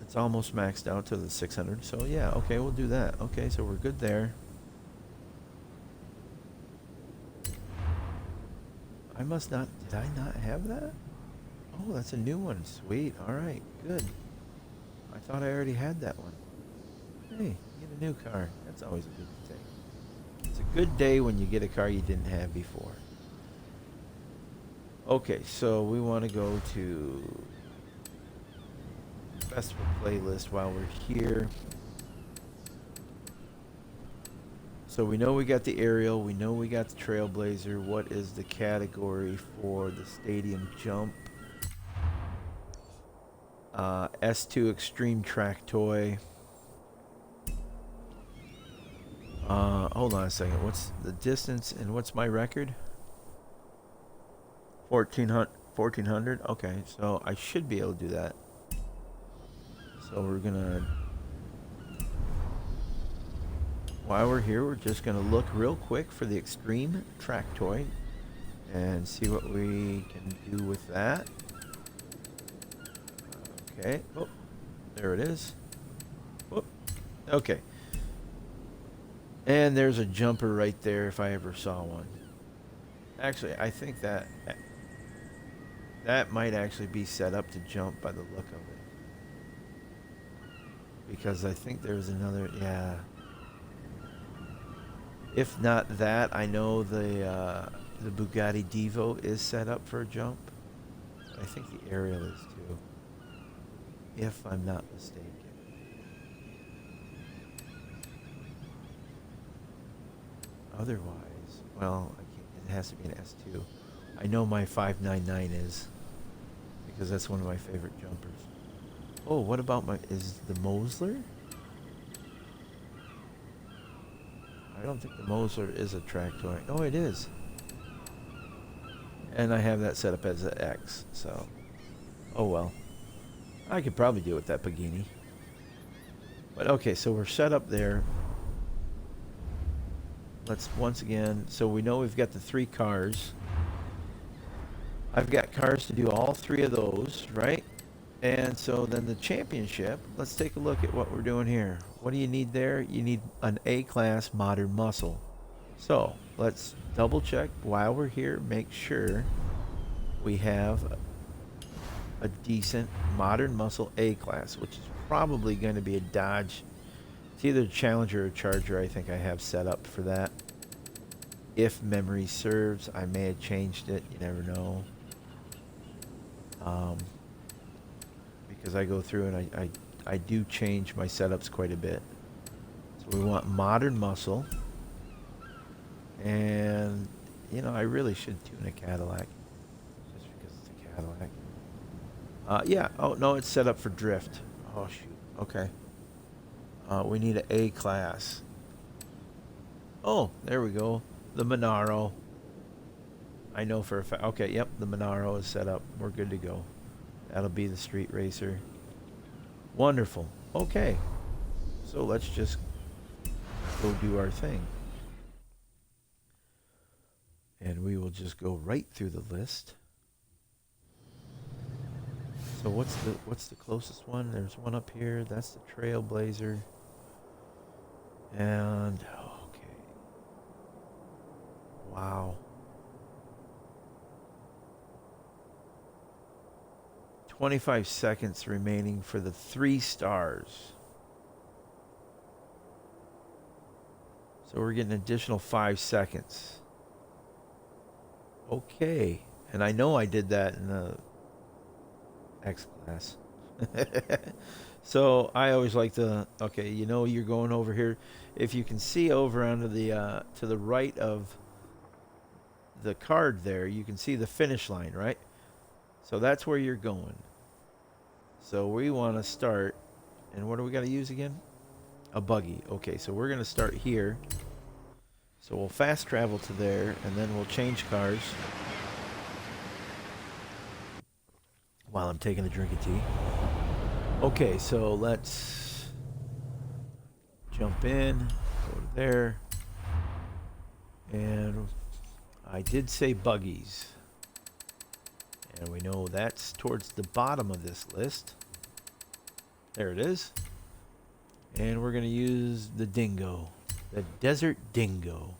It's almost maxed out to the 600. So yeah, okay, we'll do that. Okay, so we're good there. I must not, did I not have that? Oh, that's a new one. Sweet. All right, good. I thought I already had that one. Hey, get a new car. That's always a good thing. It's a good day when you get a car you didn't have before. Okay, so we want to go to festival playlist while we're here. So we know we got the aerial, we know we got the Trailblazer. What is the category for the stadium jump? S2 Extreme Track Toy. Hold on a second. What's the distance and what's my record? 1400. Okay, so I should be able to do that. So we're gonna, while we're here, we're just gonna look real quick for the Extreme Track Toy and see what we can do with that. Okay. Oh, there it is. Whoop. Okay. And there's a jumper right there if I ever saw one. Actually, I think that might actually be set up to jump by the look of it. Because I think there's another, yeah. If not that, I know the Bugatti Divo is set up for a jump. I think the aerial is too. If I'm not mistaken. Otherwise, well, it has to be an S2. I know my 599 is, because that's one of my favorite jumpers. Oh, what about is the Mosler? I don't think the Mosler is a track toy. Oh, it is. And I have that set up as an X, so. Oh well. I could probably do it with that Pagani. But okay, so we're set up there. Let's once again, so we know we've got the 3 cars. I've got cars to do all 3 of those, right? And so then the championship, let's take a look at what we're doing here. What do you need there? You need an A-class modern muscle. So let's double check while we're here, make sure we have a decent modern muscle A-class, which is probably going to be a Dodge. It's either Challenger or Charger. I think I have set up for that. If memory serves, I may have changed it. You never know. Because I go through and I do change my setups quite a bit. So we want modern muscle. And, you know, I really should tune a Cadillac. Just because it's a Cadillac. Yeah. Oh, no, it's set up for drift. Oh, shoot. Okay. We need an A-class. Oh, there we go. The Monaro. I know for a fact. Okay, yep, the Monaro is set up. We're good to go. That'll be the street racer. Wonderful. Okay. So let's just go do our thing. And we will just go right through the list. So what's the closest one? There's one up here. That's the Trailblazer. And okay. Wow. 25 seconds remaining for the 3 stars. So we're getting an additional 5 seconds. Okay. And I know I did that in the X class. So I always like to, okay, you know, you're going over here. If you can see over onto the to the right of the card there, you can see the finish line, right? So that's where you're going. So we want to start, and what do we got to use again? A buggy. Okay, so we're going to start here. So we'll fast travel to there, and then we'll change cars while I'm taking a drink of tea. Okay, so let's jump in, go to there, and I did say buggies. And we know that's towards the bottom of this list. There it is. And we're going to use the Dingo. The Desert Dingo.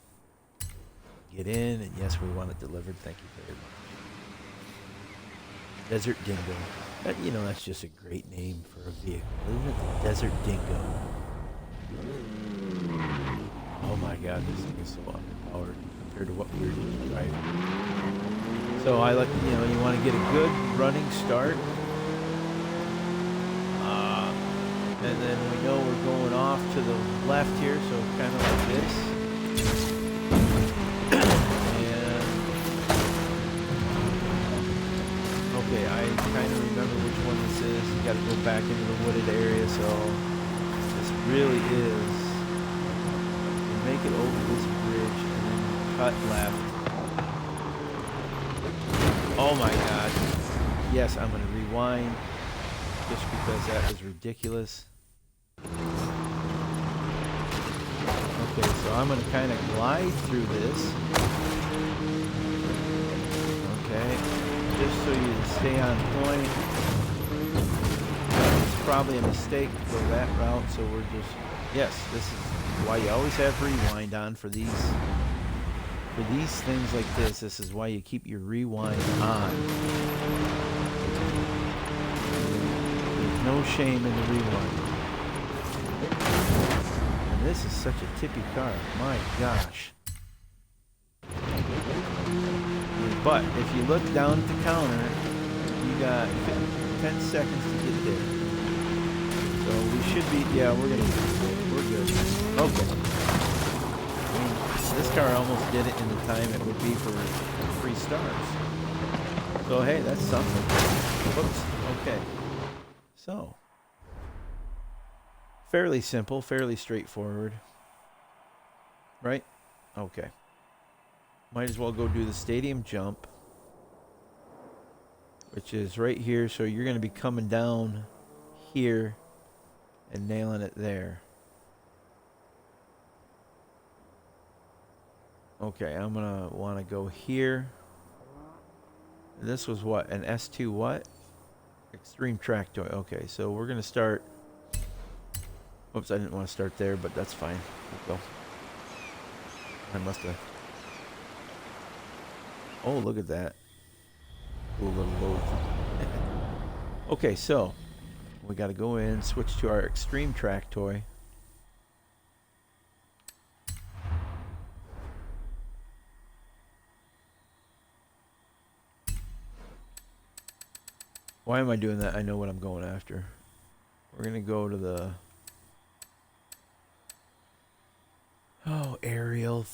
Get in, and yes, we want it delivered. Thank you very much. Desert Dingo. That, you know, that's just a great name for a vehicle, isn't it? The Desert Dingo. Oh my God, this thing is so underpowered compared to what we were just driving. So I like, you want to get a good running start. And then we know we're going off to the left here, so kind of like this. And okay, I kind of remember which one this is. You got to go back into the wooded area, so this really is. You make it over this bridge and then you cut left. Oh my God! Yes, I'm gonna rewind just because that was ridiculous. Okay, so I'm going to kind of glide through this. Okay, just so you stay on point. It's probably a mistake to go that route, so we're just... Yes, this is why you always have rewind on for these things like this. This is why you keep your rewind on. There's no shame in the rewind. This is such a tippy car. My gosh. But if you look down at the counter, you got 10 seconds to get there. So we should be, yeah, we're good. Okay. I mean, this car almost did it in the time it would be for 3 stars. So hey, that's something. Whoops. Okay. So. Fairly simple, fairly straightforward. Right? Okay. Might as well go do the stadium jump, which is right here. So you're going to be coming down here and nailing it there. Okay, I'm going to want to go here. This was what? An S2 what? Extreme Track Toy. Okay, so we're going to start... Oops, I didn't want to start there, but that's fine. We'll go. I must have... Oh, look at that. Cool little load. Okay, so we got to go in, switch to our Extreme Track Toy. Why am I doing that? I know what I'm going after. We're going to go to the... Oh, aerial.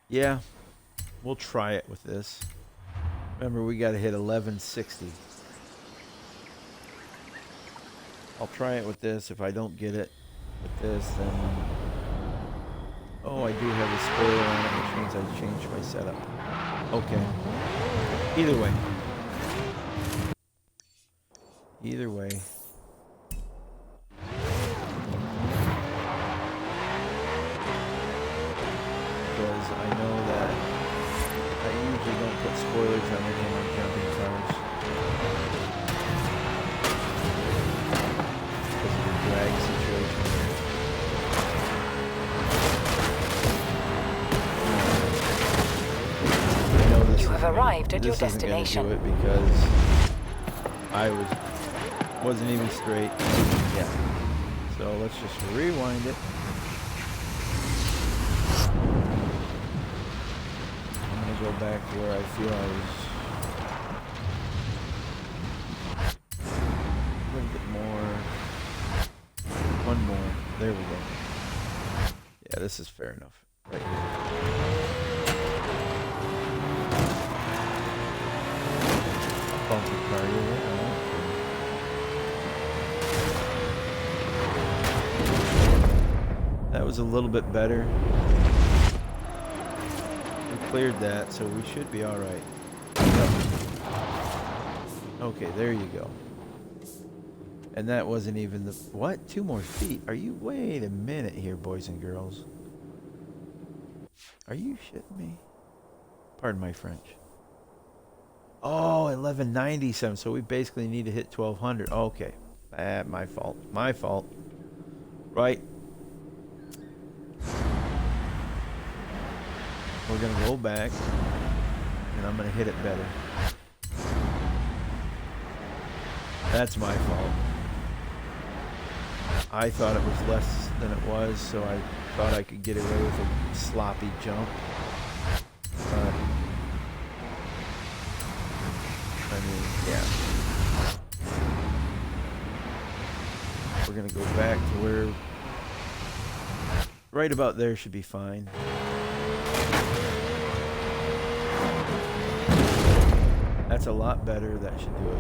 Yeah, we'll try it with this. Remember, we got to hit 1160. I'll try it with this. If I don't get it with this, then... Oh, I do have a spoiler on it, which means I changed my setup. Okay. Either way. Either way. Because I know that I usually don't put spoilers on any of my jumping cars. Because of the drag situation here. I know this You have arrived at your destination. This isn't going to do it because I wasn't even straight. Yeah. So let's just rewind it. I'm going to go back to where I feel I was a little bit more. One more. There we go. Yeah, this is fair enough. Right here. Bumper car here. That was a little bit better. We cleared that, so we should be all right. Okay, there you go. And that wasn't even the... What? 2 more feet? Are you... Wait a minute here, boys and girls. Are you shitting me? Pardon my French. Oh, 1197. So we basically need to hit 1200. Okay. My fault. My fault. Right. We're going to go back. And I'm going to hit it better. That's my fault. I thought it was less than it was, so I thought I could get away with a sloppy jump. But, I mean, yeah. We're going to go back to where... Right about there should be fine. That's a lot better. That should do it.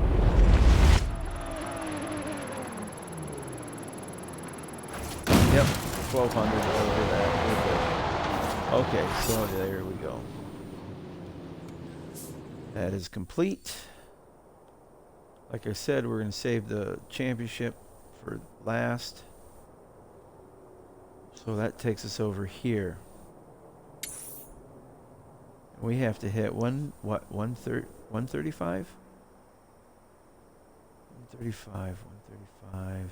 Yep, 1200 over that. Okay, so there we go. That is complete. Like I said, we're going to save the championship for last. So that takes us over here. We have to hit 135? 135, 135.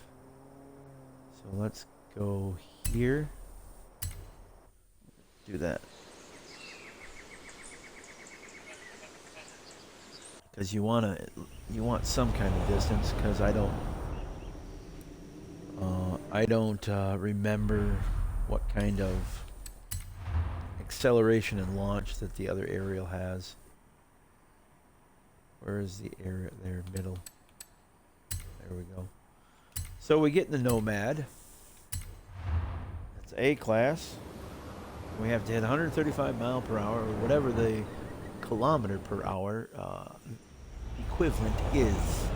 So let's go here. Do that. Because you want some kind of distance, because I don't remember what kind of acceleration and launch that the other aerial has. Where is the area there? Middle. There we go. So we get the Nomad. That's A class. We have to hit 135 mile per hour, or whatever the kilometer per hour equivalent is.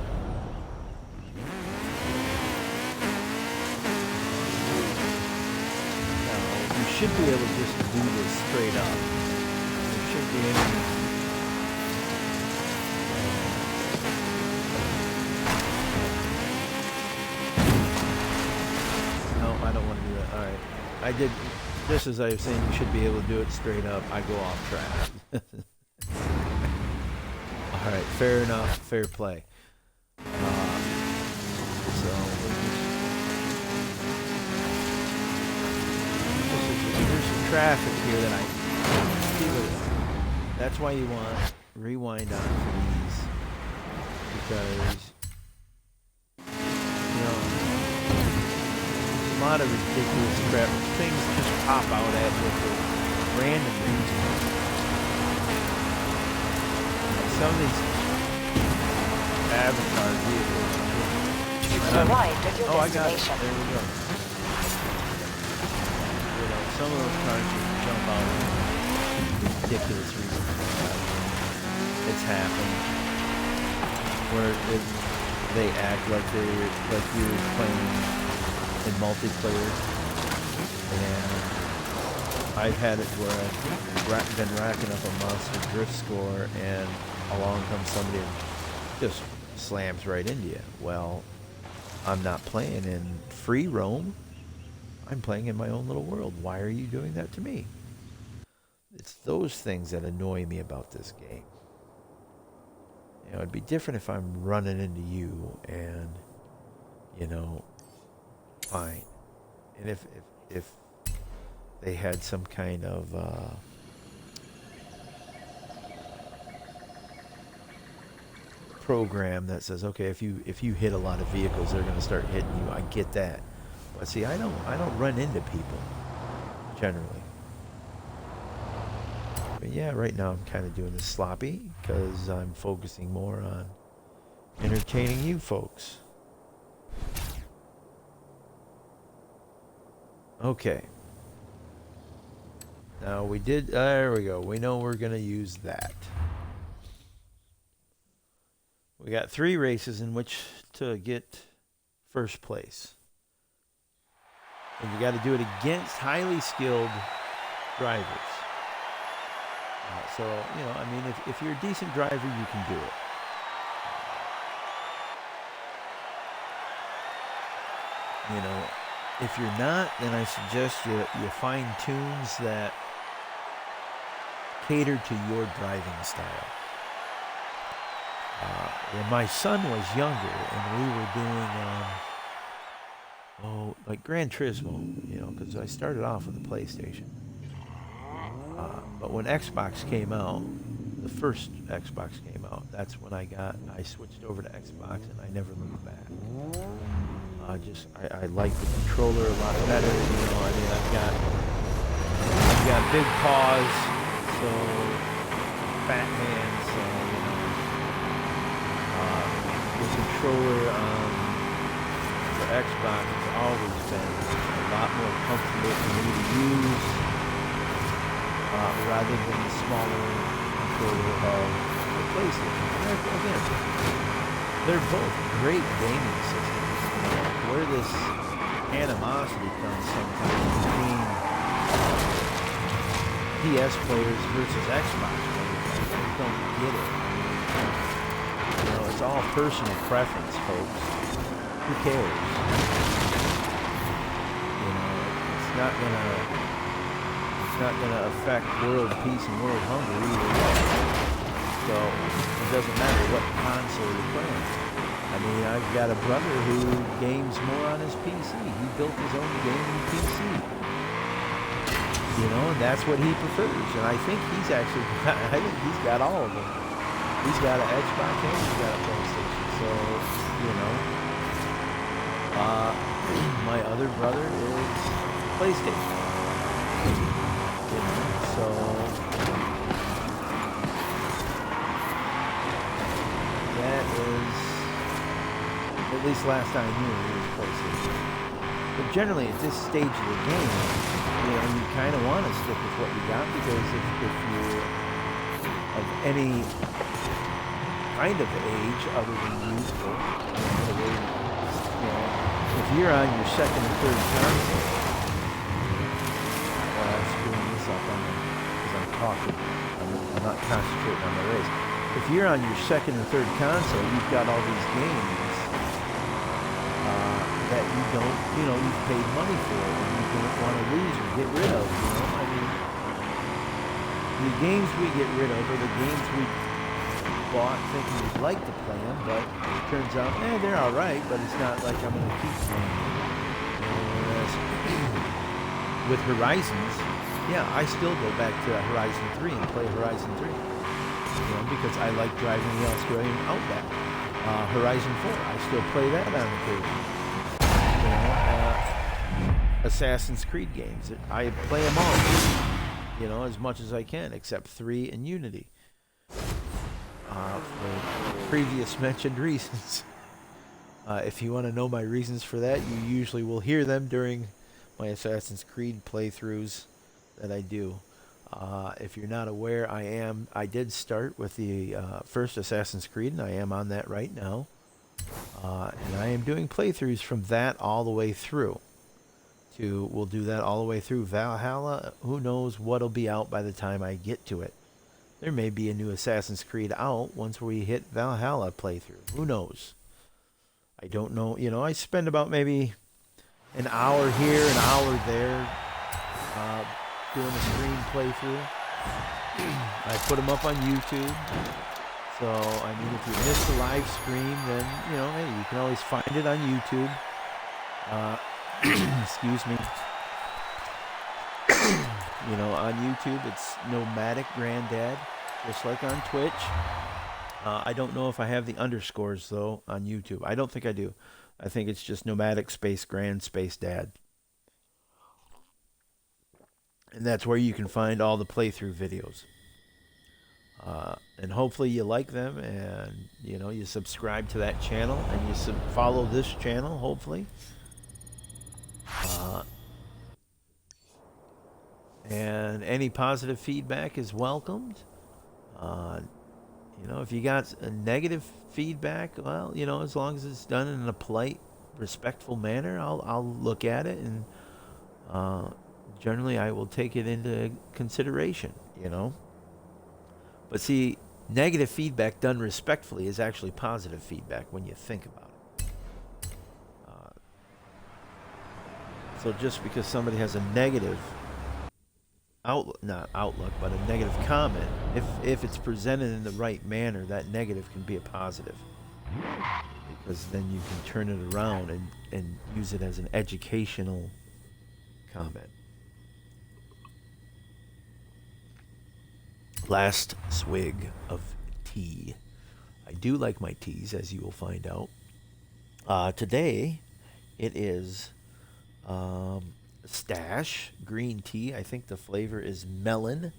Now, you should be able to just do this straight up. There should be any... I did, just as I was saying, you should be able to do it straight up. I go off track. All right, fair enough, fair play. So there's some traffic here that I see. That's why you want rewind on for these, because a lot of ridiculous crap. Things just pop out at you for random reasons. Some of these Avatar vehicles. You've arrived at your I got it. destination. There we go. Some of those cars just jump out for ridiculous reasons. It's happened. Where they act like you're playing in multiplayer, and I've had it where I've been racking up a monster drift score, and along comes somebody and just slams right into you. Well, I'm not playing in free roam. I'm playing in my own little world. Why are you doing that to me? It's those things that annoy me about this game. You know, it'd be different if I'm running into you and, fine. And if they had some kind of program that says, okay, if you hit a lot of vehicles, they're going to start hitting you. I get that, but see, I don't run into people generally. But yeah, right now I'm kind of doing this sloppy because I'm focusing more on entertaining you folks. Okay. Now there we go. We know we're going to use that. We got 3 races in which to get first place. And you got to do it against highly skilled drivers. So, if you're a decent driver, you can do it. If you're not, then I suggest you find tunes that cater to your driving style. When my son was younger and we were doing, like Gran Turismo, because I started off with a PlayStation. But when Xbox came out, the first Xbox came out, that's when I switched over to Xbox, and I never looked back. I like the controller a lot better. I mean, I've got big paws, so fat hands. So the controller for Xbox has always been a lot more comfortable for me to use, rather than the smaller controller of the PlayStation. And again, they're both great gaming systems. Where this animosity comes sometimes between PS players versus Xbox players, I don't get it. It's all personal preference, folks. Who cares? It's not gonna affect world peace and world hunger either way. So it doesn't matter what console you're playing. I mean, I've got a brother who games more on his PC. He built his own gaming PC. And that's what he prefers. And I think he's got all of them. He's got an Xbox and he's got a PlayStation. So, my other brother is PlayStation. So that is, at least last I knew, it was PlayStation. But generally, at this stage of the game, you kind of want to stick with what you got, because if you're of any kind of age other than youthful, if you're on your second or third console, I'm screwing this up because I'm talking. I'm not concentrating on my race. If you're on your second or third console, you've got all these games that you don't, you've paid money for and you don't want to lose or get rid of. I mean, the games we get rid of are the games we bought thinking we'd like to play them, but it turns out, they're all right, but it's not like I'm going to keep playing them. With Horizons, I still go back to Horizon 3 and play Horizon 3, because I like driving the Australian Outback. Horizon 4, I still play that on occasion. Assassin's Creed games, I play them all, as much as I can, except 3 and Unity. For previous mentioned reasons. If you want to know my reasons for that, you usually will hear them during my Assassin's Creed playthroughs that I do. If you're not aware, I did start with the first Assassin's Creed, and I am on that right now. And I am doing playthroughs from that all the way through. We'll do that all the way through Valhalla. Who knows what'll be out by the time I get to it. There may be a new Assassin's Creed out once we hit Valhalla playthrough. Who knows? I don't know. I spend about maybe an hour here, an hour there, doing a stream playthrough. I put them up on YouTube. So, I mean, if you miss the live stream, then, hey, you can always find it on YouTube. Excuse me. On YouTube, it's Nomadic Granddad, just like on Twitch. I don't know if I have the underscores, though, on YouTube. I don't think I do. I think it's just Nomadic space Grand space Dad. And that's where you can find all the playthrough videos. And hopefully you like them, and, you subscribe to that channel, and you follow this channel, hopefully. And any positive feedback is welcomed. If you got a negative feedback, well, as long as it's done in a polite, respectful manner, I'll look at it, and generally I will take it into consideration, But see, negative feedback done respectfully is actually positive feedback when you think about it. So just because somebody has a negative not outlook, but a negative comment, if it's presented in the right manner, that negative can be a positive, because then you can turn it around and use it as an educational comment. Last swig of tea. I do like my teas, as you will find out. Today It is Stash green tea. I think the flavor is melon.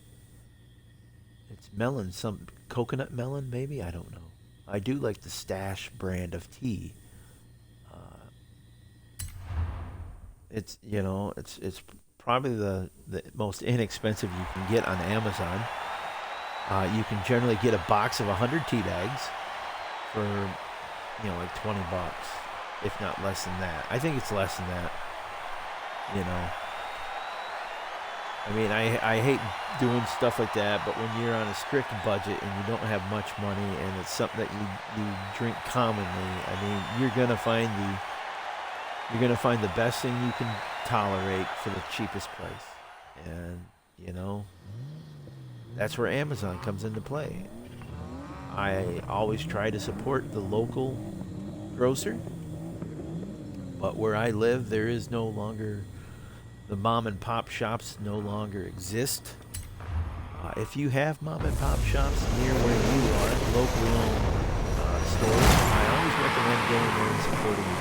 It's melon, some coconut melon, maybe. I don't know. I do like the Stash brand of tea. Uh, it's probably the most inexpensive you can get on Amazon. You can generally get a box of 100 tea bags for like $20, if not less than that. I think it's less than that. You know, I mean, I hate doing stuff like that, but when you're on a strict budget and you don't have much money and it's something that you drink commonly, I mean, you're gonna find the best thing you can tolerate for the cheapest price, and that's where Amazon comes into play. I always try to support the local grocer, but where I live, there is no longer the mom and pop shops no longer exist. If you have mom and pop shops near where you are, locally owned stores, I always recommend going there and supporting them.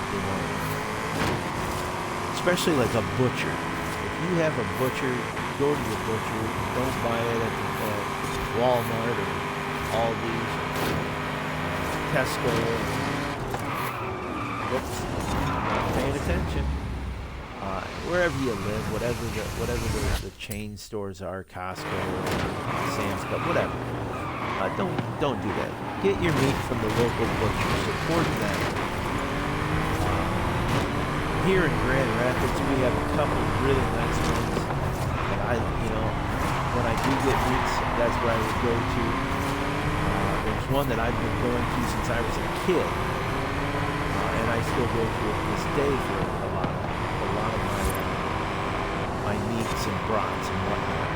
You know, especially like a butcher. If you have a butcher, go to the butcher. Don't buy it at Walmart or Aldi's or Tesco. Whoops, I'm not paying attention. Wherever you live, whatever the chain stores are, Costco, Sam's Club, whatever. Don't do that. Get your meat from the local butcher. Support them. Here in Grand Rapids, we have a couple of really nice ones. And when I do get meats, that's where I would go to. There's one that I've been going to since I was a kid, and I still go to it this day for a lot of my meats and brats and whatnot.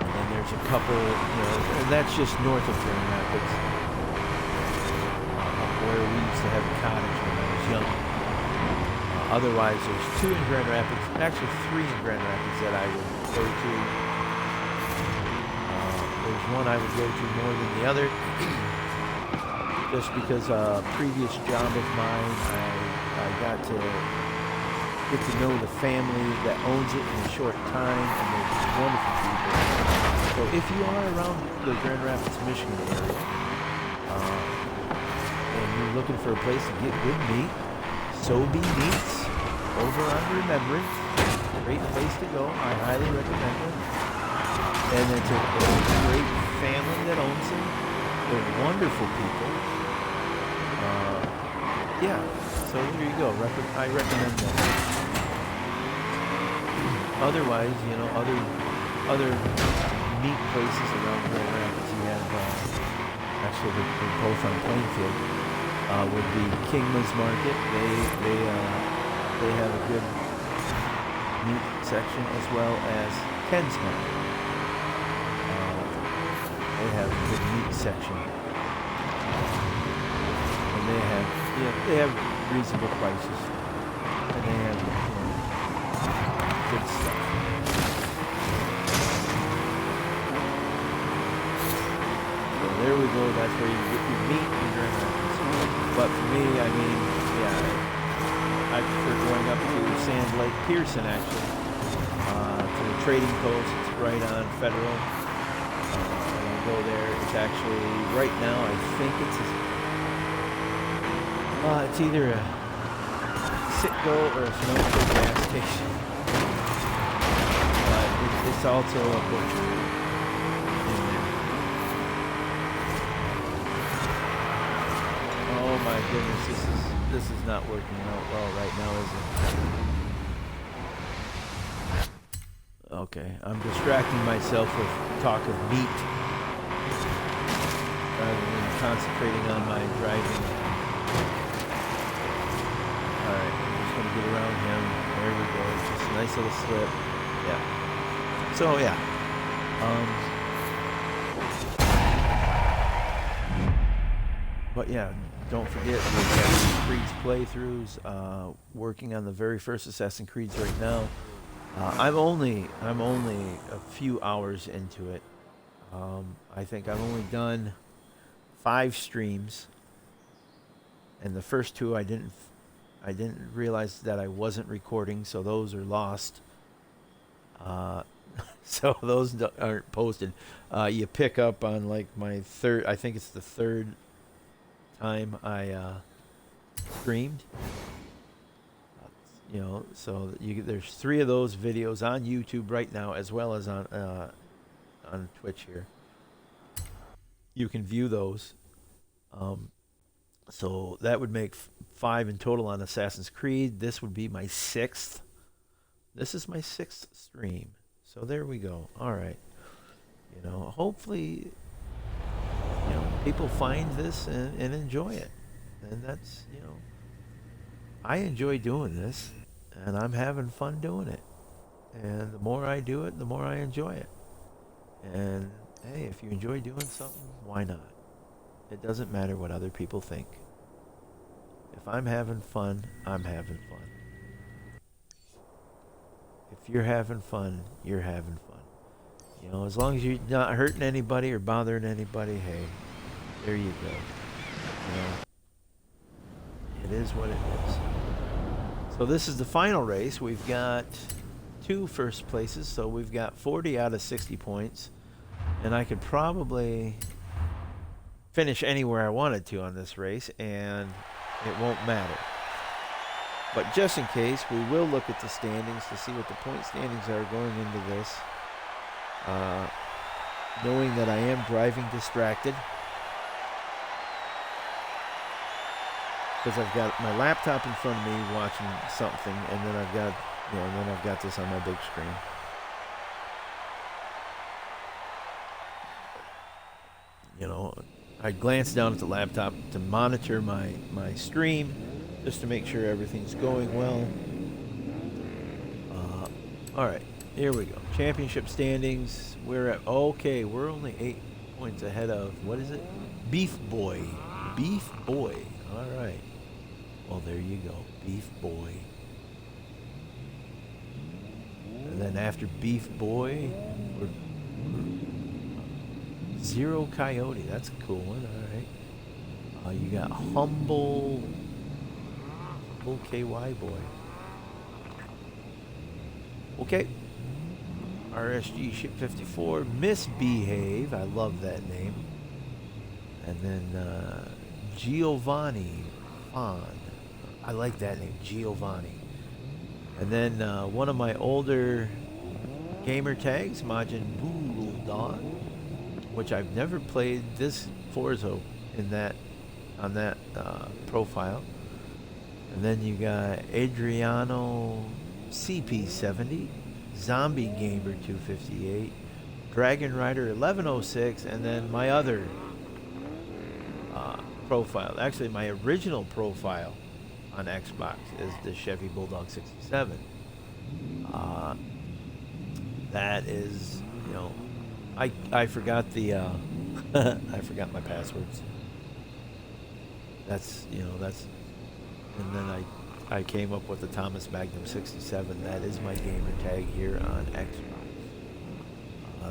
And there's a couple, and that's just north of Grand Rapids, where we used to have a cottage when I was young. Otherwise, there's 2 in Grand Rapids, actually 3 in Grand Rapids that I would go to. There's one I would go to more than the other, just because a previous job of mine, I got to get to know the family that owns it in a short time, and they're wonderful people. So if you are around the Grand Rapids, Michigan area, and you're looking for a place to get good meat, So Be Meats over on Remembrance, great place to go. I highly recommend it. And it's a great family that owns them. They're wonderful people. Yeah, so there you go. I recommend that. Otherwise, other meat places around Grand Rapids, you have, actually they're both on Plainfield, would be Kingma's Market. They have a good meat section, as well as Ken's Market. They have a good meat section. And they have reasonable prices. And they have, good stuff. So there we go. That's where you get your meat in Grand Rapids. But for me, I mean, I prefer going up to Sand Lake Pearson, actually, to the Trading Post. It's right on Federal. And I'll go there. It's actually, right now, I think it's either a Citgo or a Sunoco gas station. But it's also a butcher in there. Oh my goodness, this is not working out well right now, is it? Okay, I'm distracting myself with talk of meat rather than concentrating on my driving. Alright, I'm just going to get around him. There we go. It's just a nice little slip. Yeah. So, yeah. But yeah, don't forget the Assassin's Creed's playthroughs. Working on the very first Assassin's Creed's right now. I'm only a few hours into it. I think I've only done 5 streams, and the first 2 I didn't realize that I wasn't recording, so those are lost. So those aren't posted. You pick up on like my third. I think it's the third time I streamed. You know, so there's 3 of those videos on YouTube right now, as well as on Twitch here. You can view those. So that would make 5 in total on Assassin's Creed. This would be my 6th. This is my 6th stream. So there we go. All right. You know, hopefully, you know, people find this and enjoy it. And that's, you know, I enjoy doing this, and I'm having fun doing it. And the more I do it, the more I enjoy it. And hey, if you enjoy doing something, why not? It doesn't matter what other people think. If I'm having fun, I'm having fun. If you're having fun, you're having fun. You know, as long as you're not hurting anybody or bothering anybody, hey, there you go. You know, it is what it is. So this is the final race. We've got 2 first places, so we've got 40 out of 60 points. And I could probably finish anywhere I wanted to on this race, and it won't matter. But just in case, we will look at the standings to see what the point standings are going into this. Knowing that I am driving distracted, because I've got my laptop in front of me watching something, and then I've got, you know, and then I've got this on my big screen. You know, I glance down at the laptop to monitor my stream, just to make sure everything's going well. All right, here we go. Championship standings. We're at, okay, we're only 8 points ahead of, what is it? Beef Boy. Beef Boy. All right. Well, there you go. Beef Boy. And then after Beef Boy, we're Zero Coyote. That's a cool one. All right. You got Humble KY Boy. Okay. RSG Ship 54. Misbehave. I love that name. And then Giovanni Fon. I like that name, Giovanni. And then one of my older gamer tags, Majin Bulldog, which I've never played this Forza in that on that profile. And then you got Adriano CP70, Zombie Gamer 258, Dragon Rider 1106, and then my other profile. Actually, my original profile on Xbox is the Chevy Bulldog 67. That is, you know, I forgot the I forgot my passwords. That's, you know, that's, and then I came up with the Thomas Magnum 67. That is my gamer tag here on Xbox.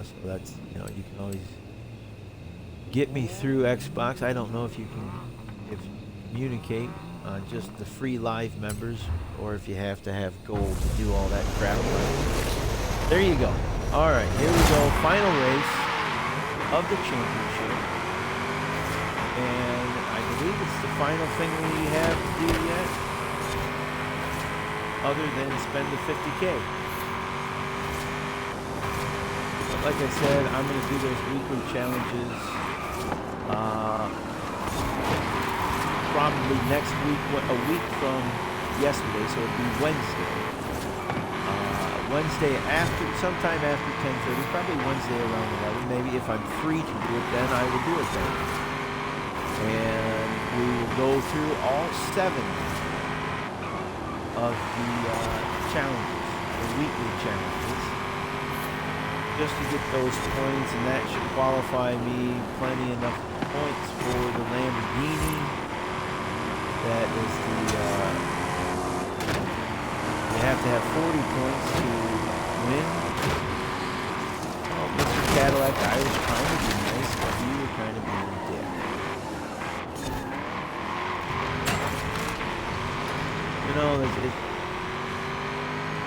So that's, you know, you can always get me through Xbox. I don't know if you communicate on just the free live members, or if you have to have gold to do all that crap. There you go. All right, here we go. Final race of the championship, and I believe it's the final thing we have to do yet, other than spend the 50K. But like I said, I'm going to do those weekly challenges. Probably next week, a week from yesterday, so it'll be Wednesday. Wednesday after, sometime after 10:30, probably Wednesday around 11. Maybe if I'm free to do it then, I will do it then. And we will go through all 7 of the challenges, the weekly challenges, just to get those points, and that should qualify me plenty enough points for the Lamborghini. That is the, you have to have 40 points to win. Oh, Mr. Cadillac, I was trying to be nice, but you were kind of being a dick. know,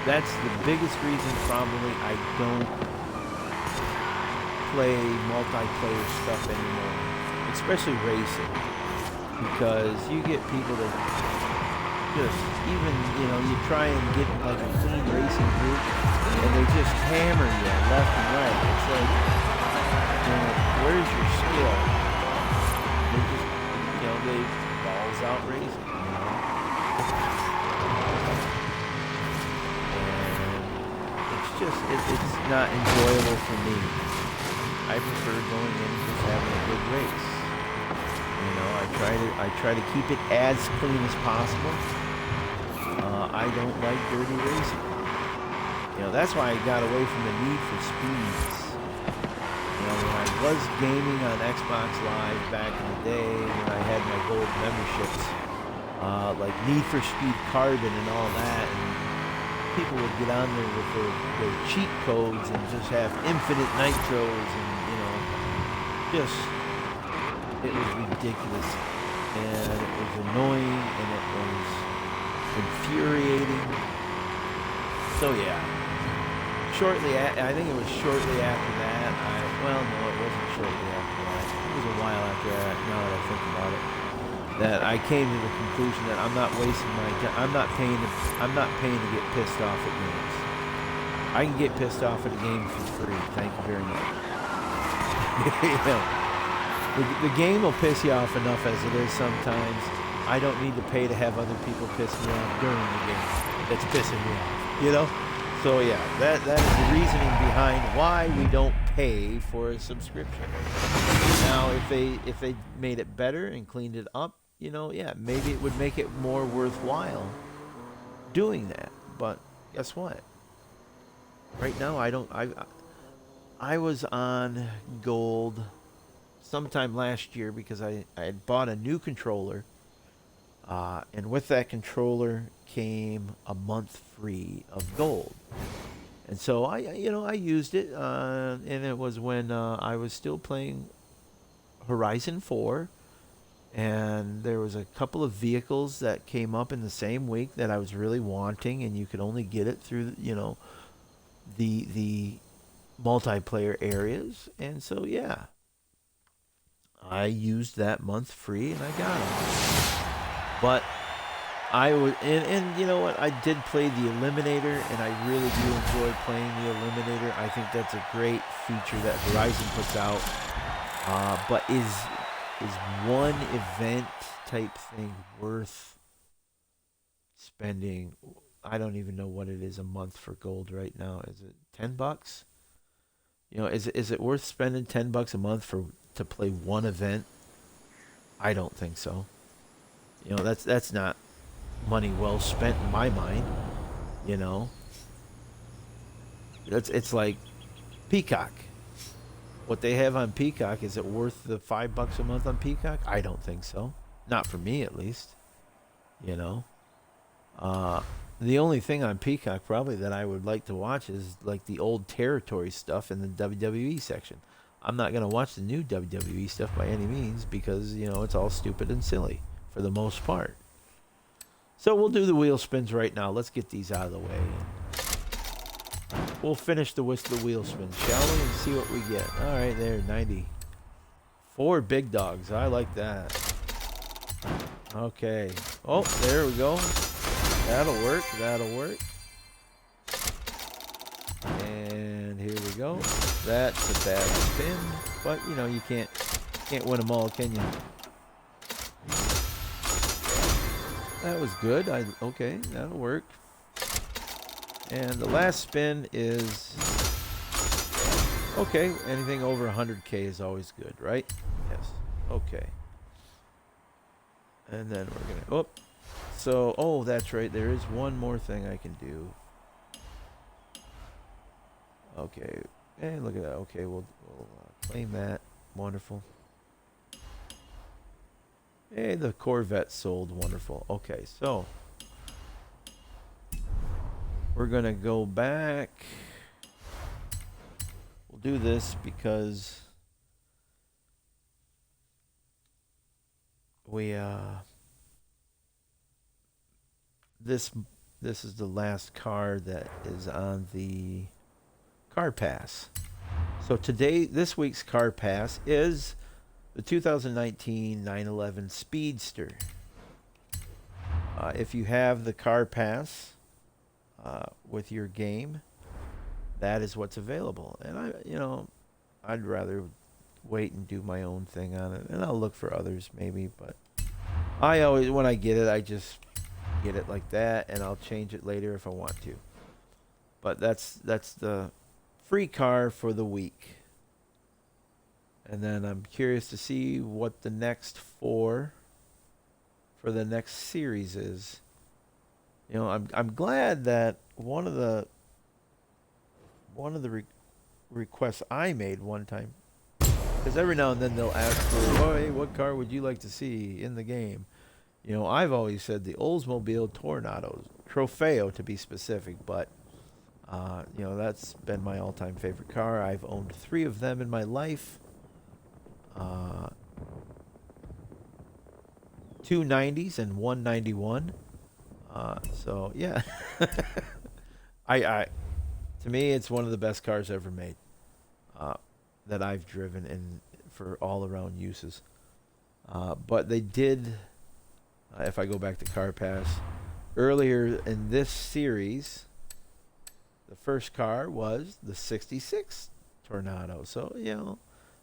that's the biggest reason probably I don't play multiplayer stuff anymore, especially racing, because you get people that just even you try and get like a clean racing group, and they just hammer you left and right. It's like, where's your skill? They just they balls out racing, and it's not enjoyable for me. I prefer going in and just having a good race. I try to keep it as clean as possible. I don't like dirty racing. That's why I got away from the Need for Speeds. When I was gaming on Xbox Live back in the day, when I had my gold memberships, like Need for Speed Carbon and all that, and people would get on there with their cheat codes and just have infinite nitros and, it was ridiculous, and it was annoying, and it was infuriating. So yeah, I think it was shortly after that. No, it wasn't shortly after that. It was a while after that. Now that I think about it, that I came to the conclusion that I'm not wasting my time. I'm not paying to get pissed off at games. I can get pissed off at a game for free. Thank you very much. The game will piss you off enough as it is sometimes. I don't need to pay to have other people piss me off during the game. That's pissing me off, So yeah, that is the reasoning behind why we don't pay for a subscription. Now, if they made it better and cleaned it up, maybe it would make it more worthwhile doing that. But guess what? Right now, I was on gold sometime last year because I had bought a new controller, and with that controller came a month free of gold. And so I used it, and it was when I was still playing Horizon 4, and there was a couple of vehicles that came up in the same week that I was really wanting, and you could only get it through the multiplayer areas. And so yeah, I used that month free and I got them. But I would, and you know what? I did play the Eliminator, and I really do enjoy playing the Eliminator. I think that's a great feature that Horizon puts out. But is one event type thing worth spending? I don't even know what it is a month for gold right now. Is it $10? Is it worth spending $10 a month to play one event? I don't think so. That's not money well spent in my mind. It's like Peacock. What they have on Peacock, is it worth the $5 a month on Peacock? I don't think so. Not for me, at least. The only thing on Peacock probably that I would like to watch is like the old territory stuff in the WWE section. I'm not going to watch the new WWE stuff by any means because, it's all stupid and silly for the most part. So we'll do the wheel spins right now. Let's get these out of the way. We'll finish the wheel spins, shall we? And see what we get. All right, there, 90. 4 big dogs. I like that. Okay. Oh, there we go. That'll work. And here we go. That's a bad spin, but you can't win them all, can you? That was good. Okay, that'll work. And the last spin is okay. Anything over 100K is always good, right? Yes. Okay. And then we're gonna. Oh, that's right. There is one more thing I can do. Okay. Hey, look at that. Okay, we'll claim that. Wonderful. Hey, the Corvette sold. Wonderful. Okay, so we're going to go back. We'll do this because we this this is the last car that is on the car pass. So this week's car pass is the 2019 911 Speedster. If you have the car pass with your game, that is what's available. And I'd rather wait and do my own thing on it, and I'll look for others maybe. But I always, when I get it, I just get it like that, and I'll change it later if I want to. But that's the free car for the week. And then I'm curious to see what the next for the next series is. I'm glad that one of the requests I made one time, because every now and then they'll ask for, oh, hey, what car would you like to see in the game? I've always said the Oldsmobile Tornado, Trofeo to be specific, but that's been my all-time favorite car. I've owned 3 of them in my life. 2 90s and 1 91. So yeah, I to me it's one of the best cars ever made that I've driven and for all around uses. But they did, if I go back to Car Pass, earlier in this series, the first car was the '66 Tornado. So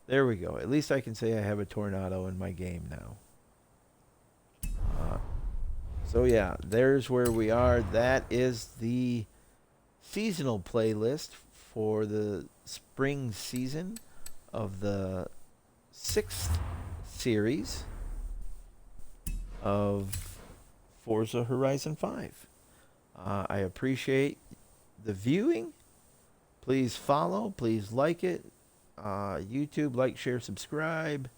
there we go. At least I can say I have a Tornado in my game now. So yeah, there's where we are. That is the seasonal playlist for the spring season of the 6th series of Forza Horizon 5. I appreciate the viewing. Please follow. Please like it. YouTube, like, share, subscribe,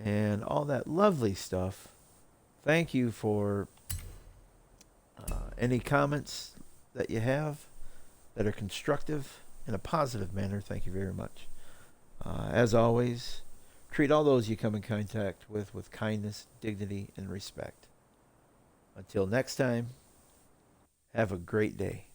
and all that lovely stuff. Thank you for any comments that you have that are constructive in a positive manner. Thank you very much. As always, treat all those you come in contact with kindness, dignity, and respect. Until next time, have a great day.